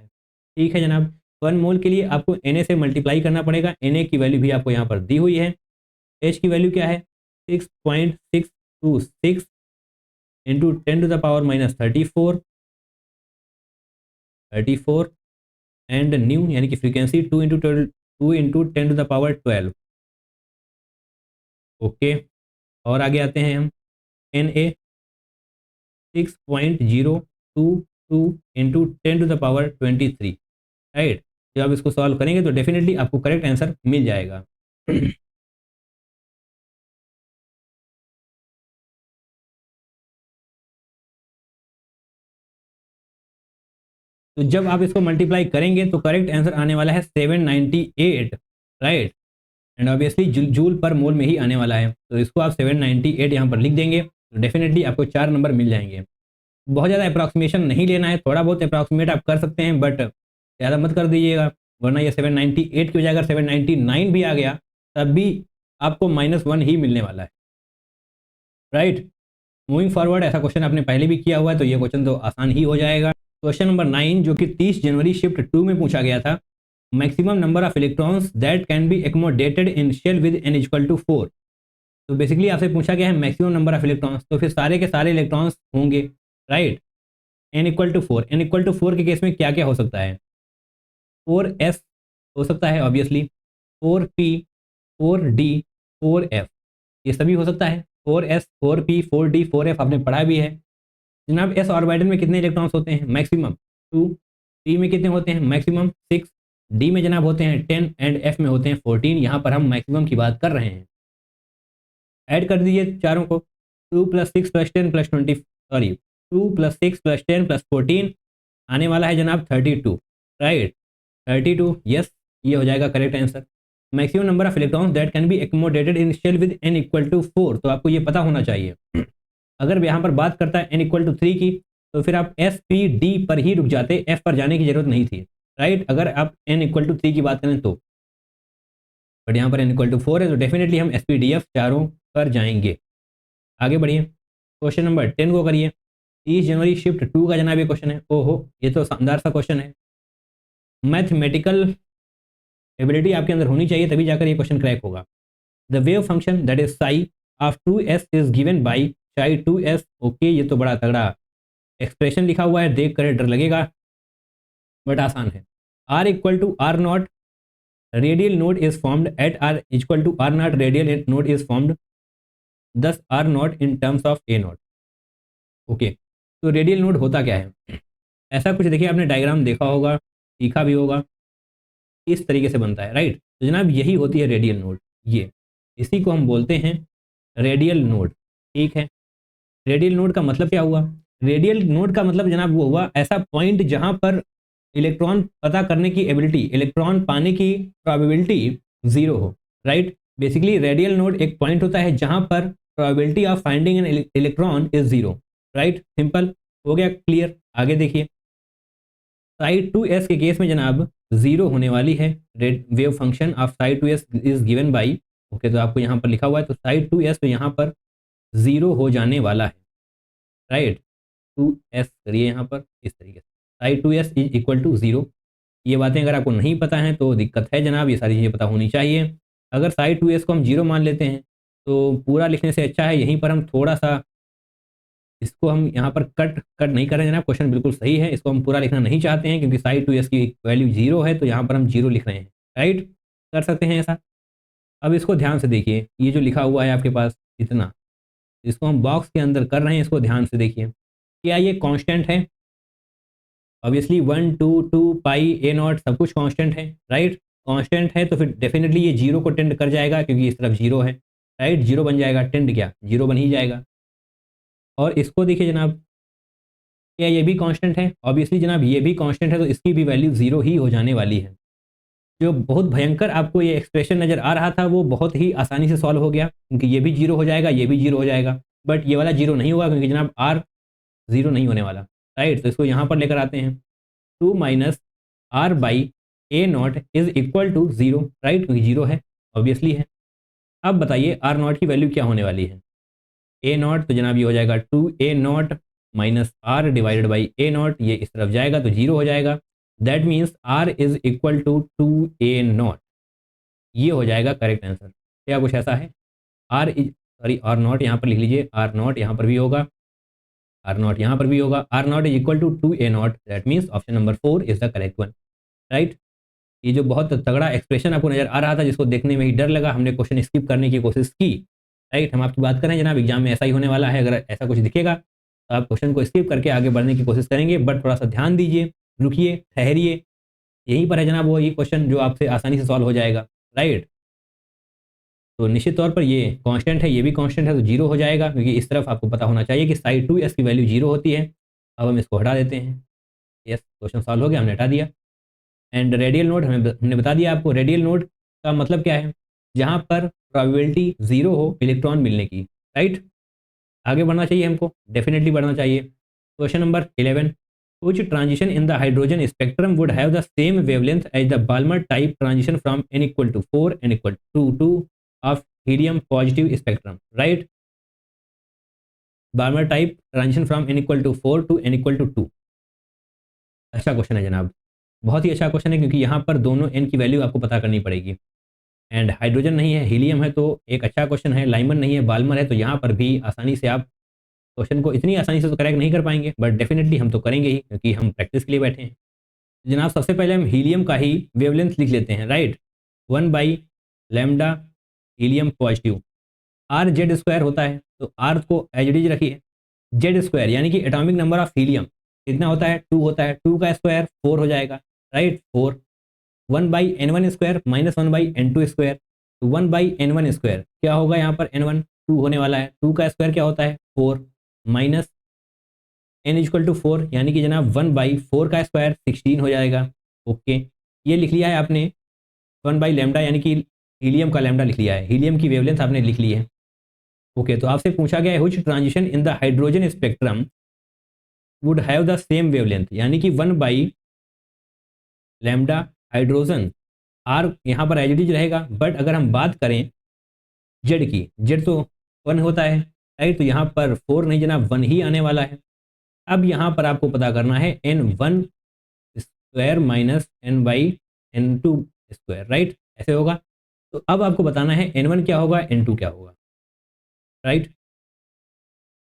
ठीक है जनाब, 1 मोल के लिए आपको Na से मल्टीप्लाई करना पड़ेगा। Na की वैल्यू भी आपको यहाँ पर दी हुई है। H की वैल्यू क्या है? 6.626 into 10 to the power minus 34 and nu यानी कि frequency 2 into 10 to the power 12। Okay, और आगे आते हैं हम। Na two two into 10⁻23, right. जब आप इसको सॉल्व करेंगे तो डेफिनेटली आपको करेक्ट आंसर मिल जाएगा। तो जब आप इसको मल्टीप्लाई करेंगे तो करेक्ट आंसर आने वाला है 798, राइट। एंड ऑब्वियसली जूल पर मोल में ही आने वाला है, तो इसको आप 798 यहाँ पर लिख देंगे तो डेफिनेटली आपको 4 नंबर मिल जाएंगे। बहुत ज़्यादा अप्रॉक्सीमेशन नहीं लेना है, थोड़ा बहुत अप्रॉक्सीमेट आप कर सकते हैं बट ज़्यादा मत कर दीजिएगा, वरना ये 798 की बजाय अगर 799 भी आ गया तब भी आपको -1 ही मिलने वाला है, राइट। मूविंग फॉरवर्ड, ऐसा क्वेश्चन आपने पहले भी किया हुआ है तो ये क्वेश्चन तो आसान ही हो जाएगा। क्वेश्चन नंबर 9 जो कि 30 जनवरी शिफ्ट 2 में पूछा गया था, maximum number of electrons that can be accommodated in shell with n equal to 4। तो बेसिकली आपसे पूछा गया है मैक्सिमम नंबर ऑफ इलेक्ट्रॉन्स, तो फिर सारे के सारे इलेक्ट्रॉन्स होंगे, right. n equal to 4, n equal to 4 के केस में क्या क्या हो सकता है, 4s हो सकता है ऑब्वियसली, 4p, 4d, 4f, ये सभी हो सकता है। 4s, 4p, 4d, 4f आपने पढ़ा भी है। जनाब एस ऑर्बिटल में कितने इलेक्ट्रॉन्स होते हैं, मैक्सिमम 2, p में कितने होते हैं, मैक्सिमम 6, d में जनाब होते हैं 10 एंड f में होते हैं 14। यहाँ पर हम मैक्सिमम की बात कर रहे हैं। ऐड कर दीजिए चारों को, 2 + 6 + 10 + 20, सॉरी 2 + 6 + 10 + 14 आने वाला है जनाब 32, राइट। 32, यस, ये हो जाएगा correct answer. Maximum number of electrons that can be accommodated in shell with n equal to 4, तो आपको ये पता होना चाहिए। अगर यहाँ पर बात करता है n इक्वल टू 3 की तो फिर आप s p d पर ही रुक जाते, f पर जाने की जरूरत नहीं थी, राइट, अगर आप n इक्वल टू 3 की बात करें तो। बट यहाँ पर n इक्वल टू 4 है तो डेफिनेटली हम s p d f चारों पर जाएंगे। आगे बढ़िए, क्वेश्चन नंबर 10 को करिए। 30 जनवरी शिफ्ट 2 का जनाब ये क्वेश्चन है। ओहो, ये तो शानदार सा क्वेश्चन है। मैथमेटिकल एबिलिटी आपके अंदर होनी चाहिए तभी जाकर ये क्वेश्चन क्रैक होगा। The wave function that is sigh of 2s is given by Sai 2s। Okay, ये तो बड़ा तगड़ा एक्सप्रेशन लिखा हुआ है, देख कर डर लगेगा बट आसान है। r equal to R naught radial node is formed at r equal to R naught radial node is formed, thus R naught in terms of A naught. Okay, तो रेडियल नोड होता क्या है, ऐसा कुछ देखिए, आपने डायग्राम देखा होगा, सीखा भी होगा, इस तरीके से बनता है, राइट। तो जनाब यही होती है रेडियल नोड, ये इसी को हम बोलते हैं रेडियल नोड, ठीक है। रेडियल नोड का मतलब क्या हुआ, रेडियल नोड का मतलब जनाब वो हुआ ऐसा पॉइंट जहां पर इलेक्ट्रॉन पता करने की एबिलिटी, इलेक्ट्रॉन पाने की प्रोबेबिलिटी 0 हो, राइट। बेसिकली रेडियल नोड एक पॉइंट होता है जहां पर probability of finding an electron is 0, right. Simple हो गया, क्लियर। आगे देखिए, साइड 2s के केस में जनाब 0 होने वाली है। Wave function of side 2s is given by, okay, तो आपको यहाँ पर लिखा हुआ है तो साइड 2s तो यहाँ पर 0 हो जाने वाला है, राइट। 2s करिए यहाँ पर इस तरीके से, side 2s is equal to 0। ये बातें अगर आपको नहीं पता हैं तो दिक्कत है जनाब, ये सारी चीज़ें पता होनी चाहिए। अगर साइड 2s को हम 0 मान लेते हैं तो पूरा लिखने से अच्छा है यहीं पर हम थोड़ा सा इसको हम यहाँ पर कट कट नहीं कर रहे हैं जनाब, क्वेश्चन बिल्कुल सही है, इसको हम पूरा लिखना नहीं चाहते हैं क्योंकि साइड 2s की वैल्यू 0 है तो यहाँ पर हम 0 लिख रहे हैं, राइट। कर सकते हैं ऐसा। अब इसको ध्यान से देखिए, ये जो लिखा हुआ है आपके पास इतना, इसको हम बॉक्स के अंदर कर रहे हैं, इसको ध्यान से देखिए, क्या ये कांस्टेंट है, ऑब्वियसली 1 2 2 पाई ए नॉट सब कुछ कांस्टेंट है, राइट। कांस्टेंट है तो फिर डेफिनेटली ये 0 को टेंड कर जाएगा क्योंकि इस तरफ 0 है, राइट। 0 बन जाएगा, टेंड क्या 0 बन ही जाएगा। और इसको देखिए जनाब, क्या ये भी कांस्टेंट है, ऑब्वियसली जनाब ये भी कांस्टेंट है तो इसकी भी वैल्यू 0 ही हो जाने वाली है। जो बहुत भयंकर आपको ये एक्सप्रेशन नज़र आ रहा था वो बहुत ही आसानी से सॉल्व हो गया क्योंकि ये भी 0 हो जाएगा, ये भी 0 हो जाएगा, बट ये वाला 0 नहीं होगा क्योंकि जनाब r 0 नहीं होने वाला, राइट। तो इसको यहाँ पर लेकर आते हैं, 2 minus r by a naught is equal to 0, right, क्योंकि 0 है, ऑब्वियसली है। अब बताइए r नॉट की वैल्यू क्या होने वाली है, ए नॉट, तो जनाब ये हो जाएगा 2a naught minus r divided by a naught, ये इस तरफ जाएगा तो 0 हो जाएगा। That means r is equal to 2a naught, ये हो जाएगा करेक्ट आंसर। क्या कुछ ऐसा है, r is sorry r not यहाँ पर लिख लीजिए, r नॉट यहाँ पर भी होगा, r नॉट यहाँ पर भी होगा, r naught is equal to 2a naught, that means option number 4 is the correct one, right. ये जो बहुत तगड़ा एक्सप्रेशन आपको नजर आ रहा था जिसको देखने में ही डर लगा, हमने क्वेश्चन स्किप करने की कोशिश की, राइट। हम आपकी बात करें जनाब, एग्जाम में ऐसा ही होने वाला है, अगर ऐसा कुछ दिखेगा आप क्वेश्चन को स्किप करके आगे बढ़ने की कोशिश करेंगे, बट थोड़ा सा ध्यान दीजिए, रुकिए, ठहरिए, यहीं पर है जनाब वो ये क्वेश्चन जो आपसे आसानी से सॉल्व हो जाएगा, राइट। तो निश्चित तौर पर ये कांस्टेंट है, ये भी कांस्टेंट है, तो जीरो हो जाएगा, क्योंकि इस तरफ आपको पता होना चाहिए कि साइड 2s की वैल्यू जीरो होती है। अब हम इसको हटा देते हैं। यस, क्वेश्चन सॉल्व हो गया, हमने हटा दिया। एंड रेडियल नोड हमने बता दिया आपको। रेडियल नोड का मतलब क्या है? जहाँ पर प्रोबेबिलिटी जीरो हो इलेक्ट्रॉन मिलने की, राइट। आगे बढ़ना चाहिए हमको, डेफिनेटली बढ़ना चाहिए। Question number 11, which transition in the hydrogen spectrum would have the same wavelength as the Balmer type transition from n equal to 4 n equal to 2 of helium positive spectrum, right? Balmer type transition from n equal to 4 to n equal to 2। अच्छा question है जनाब, बहुत ही अच्छा question है, क्योंकि यहाँ पर दोनों n की वैल्यू आपको पता करनी पड़ेगी। एंड हाइड्रोजन नहीं है, हीलियम है, तो एक अच्छा क्वेश्चन है। लाइमन नहीं है, बाल्मर है, तो यहाँ पर भी आसानी से आप क्वेश्चन को इतनी आसानी से तो करेक्ट नहीं कर पाएंगे, बट डेफिनेटली हम तो करेंगे ही, क्योंकि हम प्रैक्टिस के लिए बैठे हैं। जनाब सबसे पहले हम हीलियम का ही वेवलेंथ लिख लेते हैं, राइट। 1/λ helium positive, R Z square होता है, तो आर को एज इट इज रखिए। जेड स्क्वायर यानी कि एटॉमिक नंबर ऑफ हीलियम कितना होता है? 2 होता है, 2 का स्क्वायर 4 हो जाएगा, right. 4 1/n1 square minus 1/n2 square, तो 1/n1 स्क्वायर क्या होगा? यहाँ पर n1 2 होने वाला है, 2 का स्क्वायर क्या होता है? 4 माइनस n इक्वल टू 4 यानी कि जनाब 1/4 का स्क्वायर 16 हो जाएगा। ओके, ये लिख लिया है आपने 1/λ, यानी कि हीलियम का लैम्डा लिख लिया है, हीलियम की वेवलेंथ आपने लिख ली है। ओके, तो आपसे पूछा गया है which transition in the hydrogen spectrum would have the same wavelength, यानी कि 1/λ हाइड्रोजन, आर यहाँ पर एज इट इज रहेगा, बट अगर हम बात करें जेड की, जेड तो 1 होता है, राइट, तो यहाँ पर 4 नहीं जनाब 1 ही आने वाला है। अब यहाँ पर आपको पता करना है n1 square minus n/n2 square, right, ऐसे होगा। तो अब आपको बताना है n1 क्या होगा, n2 क्या होगा, राइट।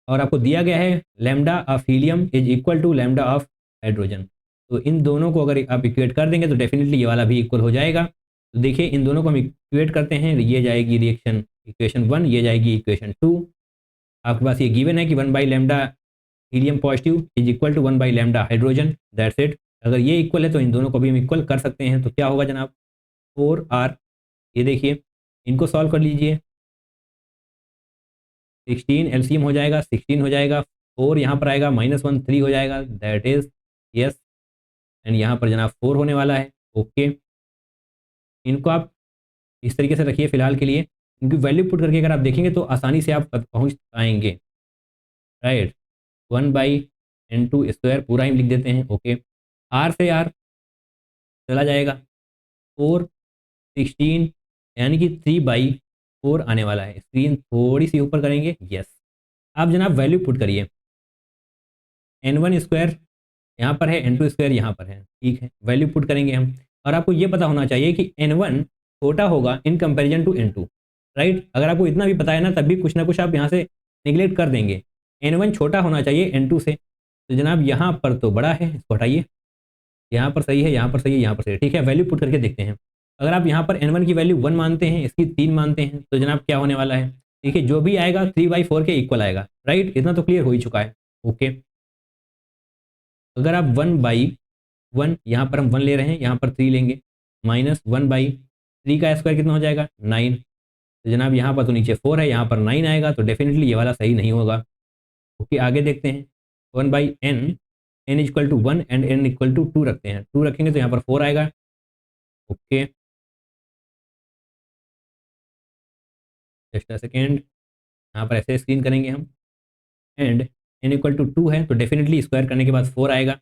और आपको दिया गया है lambda of helium is equal to lambda of hydrogen, तो इन दोनों को अगर आप इक्वेट कर देंगे तो डेफिनेटली ये वाला भी इक्वल हो जाएगा। तो देखिए इन दोनों को हम इक्वेट करते हैं, ये जाएगी रिएक्शन इक्वेशन 1, ये जाएगी इक्वेशन 2। आपके पास ये गिवन है कि 1/λ helium positive is equal to 1/λ hydrogen, that's it. अगर ये इक्वल है तो इन दोनों को भी हम इक्वल कर सकते हैं, तो क्या होगा जनाब? 4r, ये देखिए इनको सॉल्व कर लीजिए, 16 एलसीएम हो जाएगा, 16 हो जाएगा, 4 यहाँ पर आएगा, -1 3 हो जाएगा, दैट इज यस। एंड यहाँ पर जनाब 4 होने वाला है। ओके, इनको आप इस तरीके से रखिए फिलहाल के लिए, इनकी वैल्यू पुट करके अगर आप देखेंगे तो आसानी से आप पहुँच पाएंगे, राइट। 1/n2 स्क्वायर पूरा ही लिख देते हैं। ओके, आर से आर चला जाएगा, 4 16 यानी कि 3/4 आने वाला है। स्क्रीन थोड़ी सी ऊपर करेंगे, यस। आप जनाब वैल्यू पुट करिए, n1 स्क्वायर यहाँ पर है, n2 स्क्वायर यहाँ पर है, ठीक है, वैल्यू पुट करेंगे हम। और आपको ये पता होना चाहिए कि n1 छोटा होगा in comparison to n2, right. अगर आपको इतना भी पता है ना, तब भी कुछ ना कुछ आप यहाँ से निगलेक्ट कर देंगे। n1 छोटा होना चाहिए n2 से, तो जनाब यहाँ पर तो बड़ा है, इसको हटाइए, यहाँ पर सही है, यहाँ पर सही है, यहाँ पर सही है, ठीक है। वैल्यू पुट करके देखते हैं। अगर आप यहाँ पर n1 की वैल्यू 1 मानते हैं, इसकी 3 मानते हैं, तो जनाब क्या होने वाला है? देखिए जो भी आएगा 3/4 के इक्वल आएगा, राइट, इतना तो क्लियर हो ही चुका है। ओके, अगर आप 1/1, यहाँ पर हम 1 ले रहे हैं, यहाँ पर 3 लेंगे, माइनस 1/3 का स्क्वायर कितना हो जाएगा? 9। तो जनाब यहाँ पर तो नीचे 4 है, यहाँ पर 9 आएगा, तो डेफिनेटली ये वाला सही नहीं होगा। ओके, आगे देखते हैं। 1/n, n equal to 1 and n equal to 2 रखते हैं, 2 रखेंगे तो यहाँ पर 4 आएगा। ओके, जस्ट अ सेकेंड, यहाँ पर ऐसे स्क्रीन करेंगे हम, एंड n इक्वल टू 2 है, तो डेफिनेटली स्क्वायर करने के बाद 4 आएगा।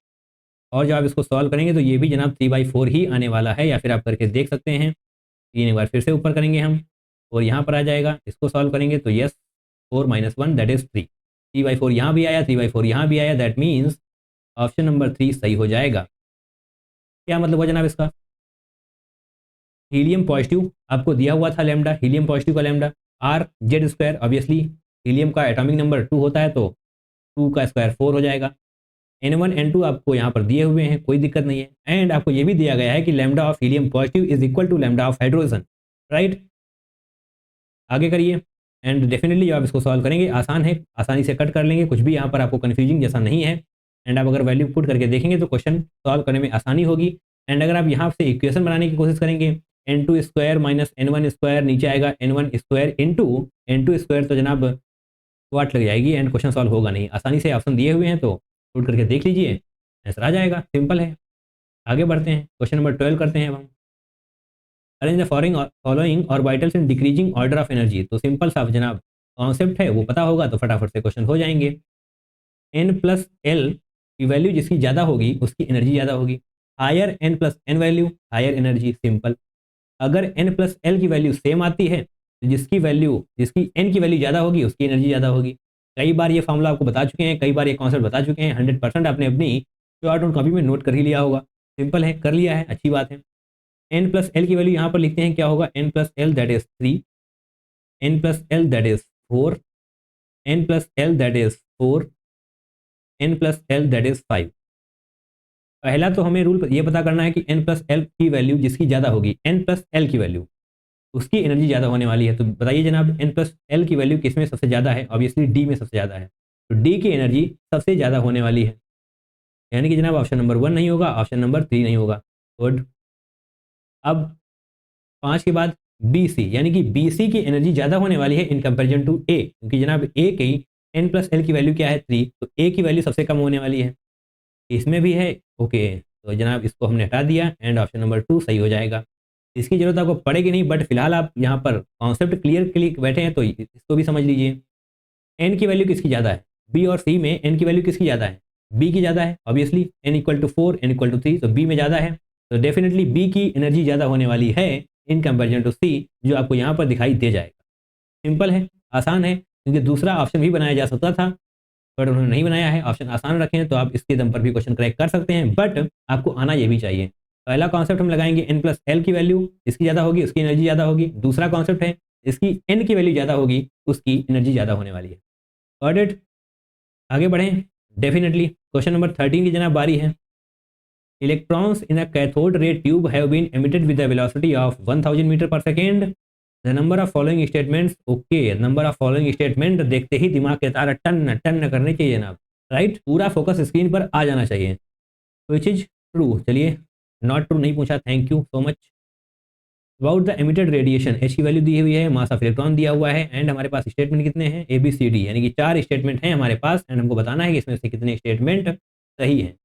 और जब आप इसको सॉल्व करेंगे तो ये भी जनाब 3/4 ही आने वाला है, या फिर आप करके देख सकते हैं। 3 एक बार फिर से ऊपर करेंगे हम, और यहाँ पर आ जाएगा, इसको सॉल्व करेंगे तो यस 4 - 1 दैट इज 3। 3/4 यहाँ भी आया, 3/4 यहाँ भी आया, दैट मीन्स ऑप्शन नंबर 3 सही हो जाएगा। क्या मतलब हुआ जनाब इसका? हीलियम पॉजिटिव आपको दिया हुआ था लैम्डा, हीलियम पॉजिटिव का lambda are Z square, obviously helium का एटॉमिक नंबर 2 होता है, तो 2 का स्क्वायर 4 हो जाएगा। n1 n2 आपको यहाँ पर दिए हुए हैं, कोई दिक्कत नहीं है। एंड आपको ये भी दिया गया है कि lambda of helium positive is equal to lambda of hydrogen, right. आगे करिए, एंड डेफिनेटली जब आप इसको सॉल्व करेंगे आसान है, आसानी से कट कर लेंगे, कुछ भी यहाँ पर आपको कन्फ्यूजिंग जैसा नहीं है। एंड आप अगर वैल्यू पुट करके देखेंगे तो क्वेश्चन सॉल्व करने में आसानी होगी। एंड अगर आप यहाँ से इक्वेशन बनाने की कोशिश करेंगे n2 square minus n1 square, नीचे आएगा n1 square into n2 square, तो जनाब वाट लग जाएगी एंड क्वेश्चन सॉल्व होगा नहीं। आसानी से ऑप्शन दिए हुए हैं तो पुट करके देख लीजिए, आंसर आ जाएगा, सिंपल है। आगे बढ़ते हैं, क्वेश्चन नंबर 12 करते हैं अब हम। Arrange the following orbitals in decreasing order of energy. तो सिंपल सा जनाब कॉन्सेप्ट है, वो पता होगा तो फटाफट से क्वेश्चन हो जाएंगे। n प्लस एल की वैल्यू जिसकी ज़्यादा होगी उसकी एनर्जी ज़्यादा होगी। Higher n plus n value higher energy, simple. अगर n प्लस एल की वैल्यू सेम आती है तो जिसकी n की वैल्यू ज़्यादा होगी उसकी एनर्जी ज़्यादा होगी। कई बार ये फॉर्मूला आपको बता चुके हैं, कई बार ये कॉन्सेप्ट बता चुके हैं, 100% आपने अपनी शॉर्ट नोट कॉपी में नोट कर ही लिया होगा। सिंपल है, कर लिया है, अच्छी बात है। n प्लस एल की वैल्यू यहाँ पर लिखते हैं, क्या होगा, n plus L that is 3, n plus L that is 4, n plus L that is 4, n plus L that is 5। पहला तो हमें रूल ये पता करना है कि n प्लस एल की वैल्यू जिसकी ज़्यादा होगी, n प्लस एल की वैल्यू उसकी एनर्जी ज़्यादा होने वाली है। तो बताइए जनाब n प्लस एल की वैल्यू किस में सबसे ज़्यादा है? ऑब्वियसली डी में सबसे ज़्यादा है, तो डी की एनर्जी सबसे ज़्यादा होने वाली है, यानी कि जनाब ऑप्शन नंबर 1 नहीं होगा, ऑप्शन नंबर 3 नहीं होगा। गुड। अब 5 के बाद बी सी, यानी कि बी सी की एनर्जी ज़्यादा होने वाली है इन कंपेरिजन टू ए, क्योंकि जनाब ए की n प्लस एल की वैल्यू क्या है, 3, तो ए की वैल्यू सबसे कम होने वाली है। इसमें भी है, ओके, तो जनाब इसको हमने हटा दिया एंड ऑप्शन नंबर 2 सही हो जाएगा। इसकी जरूरत आपको पड़ेगी नहीं, बट फिलहाल आप यहाँ पर कॉन्सेप्ट क्लियर के लिए बैठे हैं तो इसको भी समझ लीजिए। एन की वैल्यू किसकी ज़्यादा है? बी और सी में एन की वैल्यू किसकी ज़्यादा है? बी की ज़्यादा है, obviously n equal to 4, n equal to 3, तो बी में ज़्यादा है, तो डेफिनेटली बी की एनर्जी ज़्यादा होने वाली है इन कंपेरिजन टू सी, जो आपको यहाँ पर दिखाई दे जाएगा। सिंपल है, आसान है, क्योंकि दूसरा ऑप्शन भी बनाया जा सकता था बट उन्होंने नहीं बनाया है, ऑप्शन आसान रखे हैं, तो आप इसके दम पर भी क्वेश्चन क्रैक कर सकते हैं, बट आपको आना ये भी चाहिए। पहला कॉन्सेप्ट हम लगाएंगे n प्लस एल की वैल्यू इसकी ज़्यादा होगी उसकी एनर्जी ज़्यादा होगी। दूसरा कॉन्सेप्ट है इसकी n की वैल्यू ज़्यादा होगी उसकी एनर्जी ज़्यादा होने वाली है। Got it? आगे बढ़ें, डेफिनेटली क्वेश्चन नंबर 13 की जनाब बारी है। Electrons in a cathode ray tube have been emitted with the velocity of 1000 metre per second. The number of following statements, okay, number of following statement देखते ही दिमाग के तारा टन टन करने चाहिए जनाब, राइट, पूरा फोकस स्क्रीन पर आ जाना चाहिए। विच इज ट्रू, चलिए, नॉट ट्रू नहीं पूछा, thank you so much. About the emitted radiation, H की वैल्यू दी हुई है, मास ऑफ इलेक्ट्रॉन दिया हुआ है, एंड हमारे पास स्टेटमेंट कितने हैं, ए बी सी डी, यानी कि 4 स्टेटमेंट हैं हमारे पास, एंड हमको बताना है कि इसमें से कितने स्टेटमेंट सही है।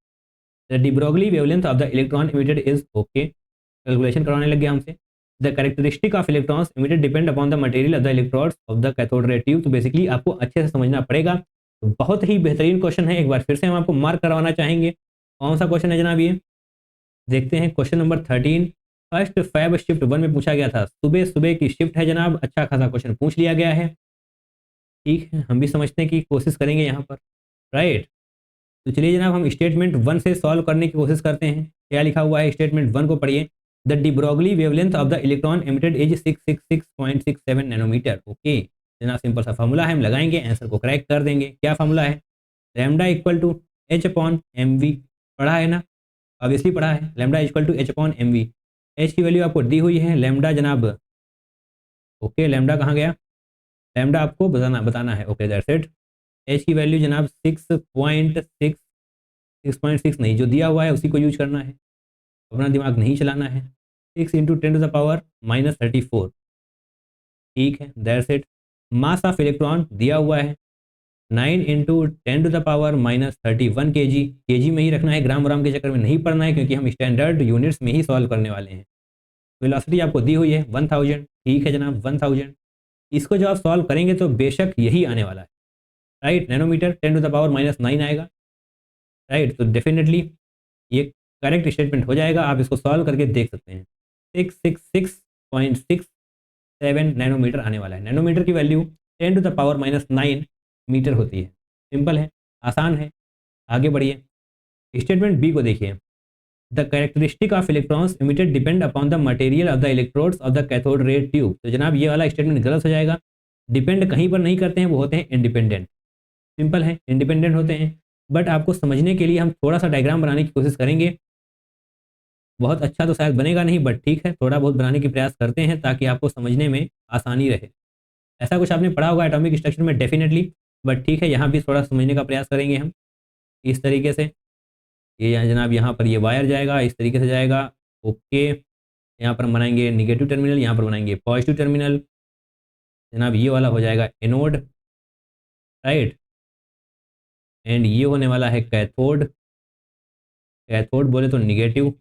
The de Broglie wavelength of the electron emitted is, okay, calculation करवाने लग गया हमसे। The characteristic of electrons emitted depend upon the material of the electrodes of the cathode ray tube. तो बेसिकली आपको अच्छे से समझना पड़ेगा, तो बहुत ही बेहतरीन क्वेश्चन है, एक बार फिर से हम आपको मार्क करवाना चाहेंगे। कौन सा क्वेश्चन है जनाब ये, देखते हैं, question number 13 first Feb shift 1 में पूछा गया था, सुबह सुबह की शिफ्ट है जनाब, अच्छा खासा क्वेश्चन पूछ लिया गया है। ठीक है, हम भी समझने की कोशिश करेंगे यहाँ पर, राइट। तो चलिए जनाब हम स्टेटमेंट 1 से सॉल्व करने की कोशिश करते हैं। क्या लिखा हुआ है स्टेटमेंट 1 को पढ़िए। The de Broglie wavelength of the electron emitted is 666.67 nanometre. Okay जनाब, सिंपल सा फार्मूला है, हम लगाएंगे, आंसर को क्रैक कर देंगे। क्या फार्मूला है? Lambda equal to H upon M V, पढ़ा है ना, ऑब्वियसली पढ़ा है, lambda equal to H upon M V. H की वैल्यू आपको दी हुई है, लैम्डा जनाब, ओके, लैम्डा कहाँ गया, लैम्डा आपको बताना है, ओके दैट्स इट। एच की वैल्यू जनाब 6.6 नहीं, जो दिया हुआ है उसी को यूज करना है, अपना दिमाग नहीं चलाना है। 6 into 10 to the power minus 34, ठीक है, that's it. Mass of electron दिया हुआ है 9 into 10 to the power minus 31 KG, KG में ही रखना है, ग्राम ग्राम के चक्कर में नहीं पढ़ना है, क्योंकि हम स्टैंडर्ड यूनिट्स में ही सॉल्व करने वाले हैं। वेलोसिटी आपको दी हुई है 1000, ठीक है जनाब 1000। इसको जब आप सॉल्व करेंगे तो बेशक यही आने वाला है, right, nanometre 10 to the power minus 9 आएगा, राइट। तो डेफिनेटली ये करेक्ट स्टेटमेंट हो जाएगा, आप इसको सॉल्व करके देख सकते हैं। 666.67 नैनोमीटर आने वाला है। नैनोमीटर की value 10 to the power minus 9 metre होती है। सिंपल है, आसान है, आगे बढ़िए। स्टेटमेंट बी को देखिए। The characteristic of electrons emitted depend upon the material of the electrodes of the cathode ray tube. तो जनाब ये वाला स्टेटमेंट गलत हो जाएगा, डिपेंड कहीं पर नहीं करते हैं, वो होते हैं इंडिपेंडेंट। सिंपल है, इंडिपेंडेंट होते हैं, बट आपको समझने के लिए हम थोड़ा सा डायग्राम बनाने की कोशिश करेंगे। बहुत अच्छा तो शायद बनेगा नहीं, बट ठीक है, थोड़ा बहुत बनाने की प्रयास करते हैं ताकि आपको समझने में आसानी रहे। ऐसा कुछ आपने पढ़ा होगा एटॉमिक स्ट्रक्चर में डेफिनेटली, बट ठीक है यहाँ भी थोड़ा समझने का प्रयास करेंगे हम। इस तरीके से ये जनाब यहाँ पर ये वायर जाएगा, इस तरीके से जाएगा। ओके, यहाँ पर हम बनाएंगे निगेटिव टर्मिनल, यहाँ पर बनाएंगे पॉजिटिव टर्मिनल। जनाब ये वाला हो जाएगा एनोड, राइट, एंड ये होने वाला है कैथोड। कैथोड बोले तो निगेटिव,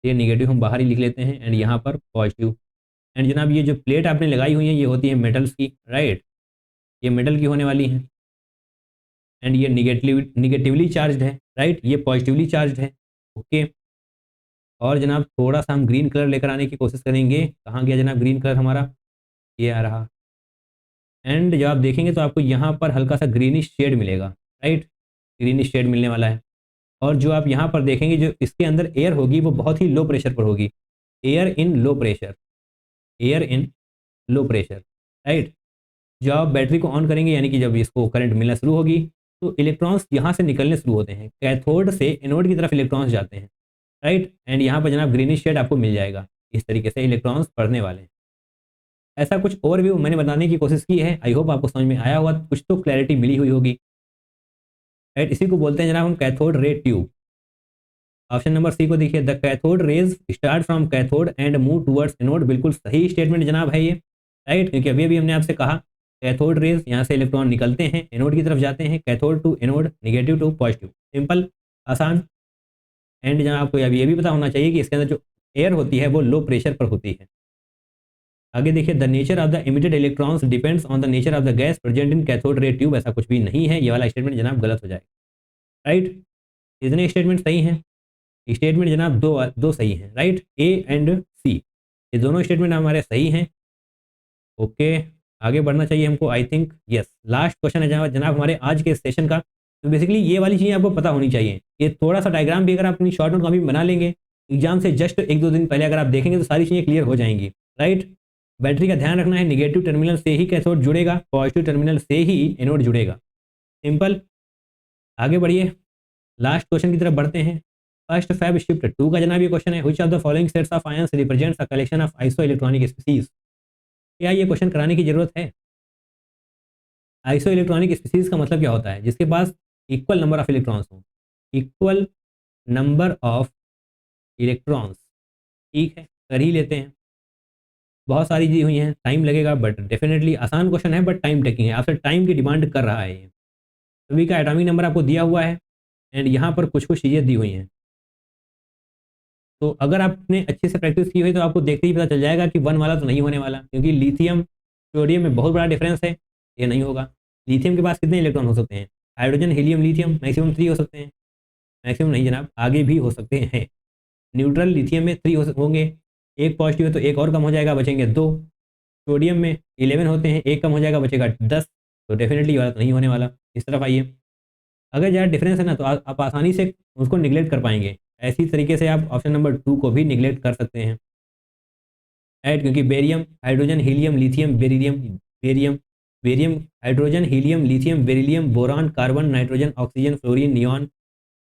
ये निगेटिव हम बाहर ही लिख लेते हैं, एंड यहाँ पर पॉजिटिव। एंड जनाब ये जो प्लेट आपने लगाई हुई है ये होती है मेटल्स की, राइट, ये मेटल की होने वाली हैं। एंड ये निगेटिवली चार्ज है, राइट, ये पॉजिटिवली चार्ज है। ओके, और जनाब थोड़ा सा हम ग्रीन कलर लेकर आने की कोशिश करेंगे। कहाँ गया जनाब ग्रीन कलर हमारा, ये आ रहा। एंड जब आप देखेंगे तो आपको यहाँ पर हल्का सा ग्रीनिश शेड मिलेगा, राइट, ग्रीनिश शेड मिलने वाला है। और जो आप यहाँ पर देखेंगे जो इसके अंदर एयर होगी वो बहुत ही लो प्रेशर पर होगी, air in low pressure, air in low pressure, right. जब आप बैटरी को ऑन करेंगे यानी कि जब इसको करंट मिलना शुरू होगी तो इलेक्ट्रॉन्स यहाँ से निकलने शुरू होते हैं, कैथोड से एनोड की तरफ इलेक्ट्रॉन्स जाते हैं, राइट। एंड यहाँ पर जनाब ग्रीनिश शेड आपको मिल जाएगा, इस तरीके से इलेक्ट्रॉन्स पढ़ने वाले हैं। ऐसा कुछ और भी मैंने बताने की कोशिश की है, आई होप आपको समझ में आया होगा, कुछ तो क्लैरिटी मिली हुई होगी, राइट। इसी को बोलते हैं जनाब हम cathode ray tube. Option number C को देखिए, the cathode rays start from cathode and move towards anode. बिल्कुल सही स्टेटमेंट जनाब है ये, राइट, क्योंकि अभी अभी हमने आपसे कहा कैथोड रेज यहाँ से इलेक्ट्रॉन निकलते हैं एनोड की तरफ जाते हैं, cathode to anode, negative to positive, simple, आसान। एंड जहाँ आपको अभी ये भी पता होना चाहिए कि इसके अंदर जो एयर होती है वो लो प्रेशर पर होती है। आगे देखिए, the nature of the emitted electrons depends on the nature of the gas present in cathode ray tube. ऐसा कुछ भी नहीं है, ये वाला स्टेटमेंट जनाब गलत हो जाएगा, राइट। इतने स्टेटमेंट सही हैं, स्टेटमेंट जनाब दो दो सही हैं, राइट, ए एंड सी, ये दोनों स्टेटमेंट हमारे सही हैं। ओके, आगे बढ़ना चाहिए हमको, I think yes. Last question है जनाब हमारे आज के सेशन का। तो बेसिकली ये वाली चीज़ें आपको पता होनी चाहिए, ये थोड़ा सा डायग्राम भी अगर आप अपनी शॉर्ट नोट कॉपी बना लेंगे एग्जाम से जस्ट एक दो दिन पहले अगर आप देखेंगे तो सारी चीज़ें क्लियर हो जाएंगी, राइट। बैटरी का ध्यान रखना है, निगेटिव टर्मिनल से ही कैथोड जुड़ेगा, पॉजिटिव टर्मिनल से ही एनोड जुड़ेगा, सिंपल। आगे बढ़िए, लास्ट क्वेश्चन की तरफ बढ़ते हैं। फर्स्ट फैब शिफ्ट 2 का जनाब ये क्वेश्चन है, which of the following sets of ions represents a collection of iso electronic species. क्या ये क्वेश्चन कराने की जरूरत है? आइसो इलेक्ट्रॉनिक स्पीसीज का मतलब क्या होता है? जिसके पास इक्वल नंबर ऑफ इलेक्ट्रॉन्स हो, इक्वल नंबर ऑफ इलेक्ट्रॉन्स, ठीक है, कर ही लेते हैं। बहुत सारी दी हुई हैं, टाइम लगेगा बट डेफिनेटली आसान क्वेश्चन है, बट टाइम टेकिंग है, आपसे टाइम की डिमांड कर रहा है ये। सभी का एटॉमिक नंबर आपको दिया हुआ है एंड यहाँ पर कुछ कुछ चीज़ें दी हुई हैं। तो अगर आपने अच्छे से प्रैक्टिस की हुई तो आपको देखते ही पता चल जाएगा कि 1 वाला तो नहीं होने वाला, क्योंकि लिथियम सोडियम में बहुत बड़ा डिफरेंस है, ये नहीं होगा। लिथियम के पास कितने इलेक्ट्रॉन हो सकते हैं? हाइड्रोजन हीलियम लिथियम मैक्सिमम 3 हो सकते हैं, मैक्सिमम नहीं जनाब, आगे भी हो सकते हैं। न्यूट्रल लिथियम में 3 होंगे, एक पॉजिटिव है तो एक और कम हो जाएगा, बचेंगे 2। सोडियम में 11 होते हैं, एक कम हो जाएगा, बचेगा 10। तो डेफिनेटली वाला तो नहीं होने वाला। इस तरफ आइए, अगर ज़्यादा डिफरेंस है ना तो आप आसानी से उसको निगलेक्ट कर पाएंगे। ऐसी तरीके से आप ऑप्शन नंबर 2 को भी निगलेक्ट कर सकते हैं, राइट, क्योंकि barium, hydrogen, helium, lithium, beryllium, barium, barium, hydrogen, helium, lithium, beryllium, boron, carbon, nitrogen, oxygen, fluorine, neon.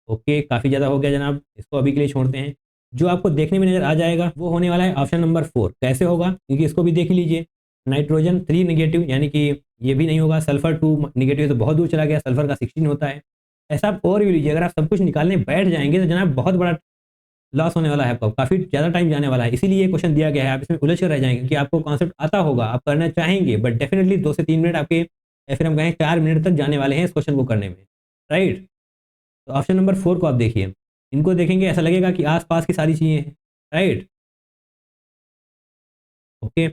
Okay, काफ़ी ज़्यादा हो गया जनाब, इसको अभी के लिए छोड़ते हैं। जो आपको देखने में नजर आ जाएगा वो होने वाला है ऑप्शन नंबर 4। कैसे होगा? क्योंकि इसको भी देख लीजिए, नाइट्रोजन 3 निगेटिव, यानी कि ये भी नहीं होगा। सल्फर 2 निगेटिव तो बहुत दूर चला गया, सल्फर का 16 होता है। ऐसा आप और भी लीजिए, अगर आप सब कुछ निकालने बैठ जाएंगे तो जनाब बहुत बड़ा लॉस होने वाला है आपको, काफ़ी ज़्यादा टाइम जाने वाला है। इसीलिए ये क्वेश्चन दिया गया है, आप इसमें उलझ कर रह जाएंगे कि आपको कॉन्सेप्ट आता होगा, आप करना चाहेंगे, बट डेफिनेटली 2 से 3 मिनट आपके, या फिर हम कहें 4 मिनट तक जाने वाले हैं इस क्वेश्चन को करने में, राइट। तो ऑप्शन नंबर 4 को आप देखिए, इनको देखेंगे ऐसा लगेगा कि आसपास की सारी चीज़ें हैं, राइट, ओके,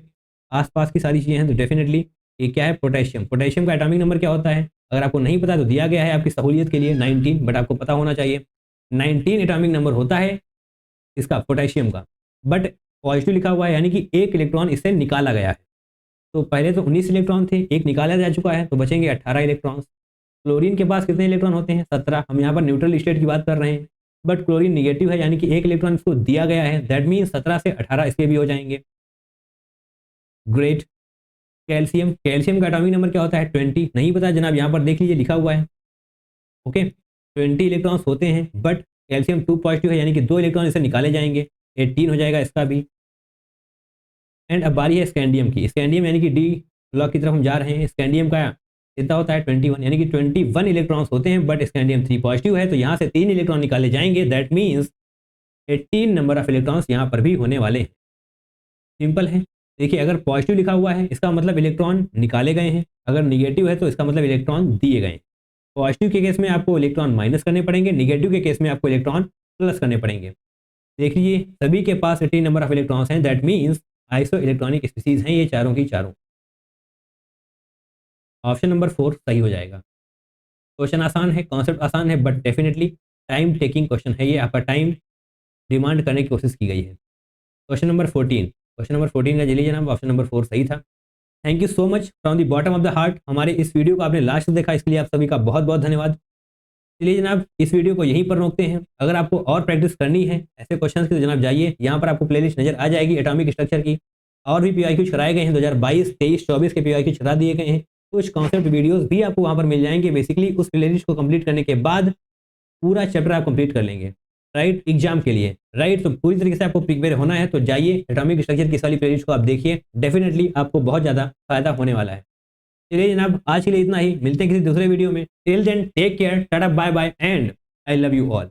आसपास की सारी चीज़ें हैं। तो डेफिनेटली ये क्या है? पोटेशियम। पोटेशियम का एटॉमिक नंबर क्या होता है? अगर आपको नहीं पता तो दिया गया है आपकी सहूलियत के लिए 19, बट आपको पता होना चाहिए 19 एटॉमिक नंबर होता है इसका, पोटेशियम का। बट पॉजिटिव लिखा हुआ है, यानी कि एक इलेक्ट्रॉन इससे निकाला गया है। तो पहले तो 19 इलेक्ट्रॉन थे, एक निकाला जा चुका है, तो बचेंगे 18 इलेक्ट्रॉन्स। क्लोरीन के पास कितने इलेक्ट्रॉन होते हैं? 17। हम यहाँ पर न्यूट्रल स्टेट की बात कर रहे हैं, बट क्लोरीन निगेटिव है, यानी कि एक इलेक्ट्रॉन इसको दिया गया है, दैट मीन 17 से 18 इसके भी हो जाएंगे। ग्रेट। कैल्शियम, कैल्शियम का एटॉमिक नंबर क्या होता है? 20। नहीं पता जनाब, यहाँ पर देख लीजिए लिखा हुआ है, ओके, 20 इलेक्ट्रॉन्स होते हैं, बट कैल्शियम 2 पॉजिटिव है, यानी कि 2 इलेक्ट्रॉन इसे निकाले जाएंगे, 18 हो जाएगा इसका भी। एंड अब बारी है स्कैंडियम की। स्कैंडियम यानी कि डी ब्लॉक की तरफ हम जा रहे हैं। स्कैंडियम का कितना होता है 21, यानी कि 21 इलेक्ट्रॉन्स होते हैं, बट स्कैंडियम 3 पॉजिटिव है, तो यहाँ से 3 इलेक्ट्रॉन निकाले जाएंगे। That means 18 number of electrons यहाँ पर भी होने वाले हैं। सिंपल है। देखिए अगर पॉजिटिव लिखा हुआ है इसका मतलब इलेक्ट्रॉन निकाले गए हैं, अगर निगेटिव है तो इसका मतलब इलेक्ट्रॉन दिए गए हैं। पॉजिटिव के केस में आपको इलेक्ट्रॉन माइनस करने पड़ेंगे, निगेटिव के केस में आपको इलेक्ट्रॉन प्लस करने पड़ेंगे। देख लीजिए सभी के पास 18 नंबर ऑफ इलेक्ट्रॉन्स हैं, that means iso electronic species हैं ये चारों की चारों। ऑप्शन नंबर 4 सही हो जाएगा। क्वेश्चन आसान है, कॉन्सेप्ट आसान है, but definitely time taking question है ये, आपका टाइम डिमांड करने की कोशिश की गई है। क्वेश्चन नंबर 14, क्वेश्चन नंबर 14 का चलिए जनाब, ऑप्शन नंबर 4 सही था। Thank you so much from the bottom of the heart, हमारे इस वीडियो को आपने लास्ट तक देखा, इसके लिए आप सभी का बहुत बहुत धन्यवाद। चलिए जनाब इस वीडियो को यहीं पर रोकते हैं। अगर आपको और प्रैक्टिस करनी है ऐसे क्वेश्चंस की तो जनाब जाइए, यहाँ पर आपको प्लेलिस्ट नजर आ जाएगी एटॉमिक स्ट्रक्चर की। और भी PYQ कराए गए हैं 2022, 23, 24 के PYQ करा दिए गए हैं। कुछ कॉन्सेप्ट वीडियोस भी आपको वहाँ पर मिल जाएंगे। बेसिकली उस प्लेलिस्ट को कंप्लीट करने के बाद पूरा चैप्टर आप कंप्लीट कर लेंगे, राइट, एग्जाम के लिए, राइट। तो पूरी तरीके से आपको प्रिपेयर होना है तो जाइए एटॉमिक स्ट्रक्चर की सारी प्लेलिस्ट को आप देखिए, डेफिनेटली आपको बहुत ज़्यादा फायदा होने वाला है। चलिए जनाब आज के लिए इतना ही, मिलते हैं किसी दूसरे वीडियो में। Till then take care, tata bye bye and I love you all.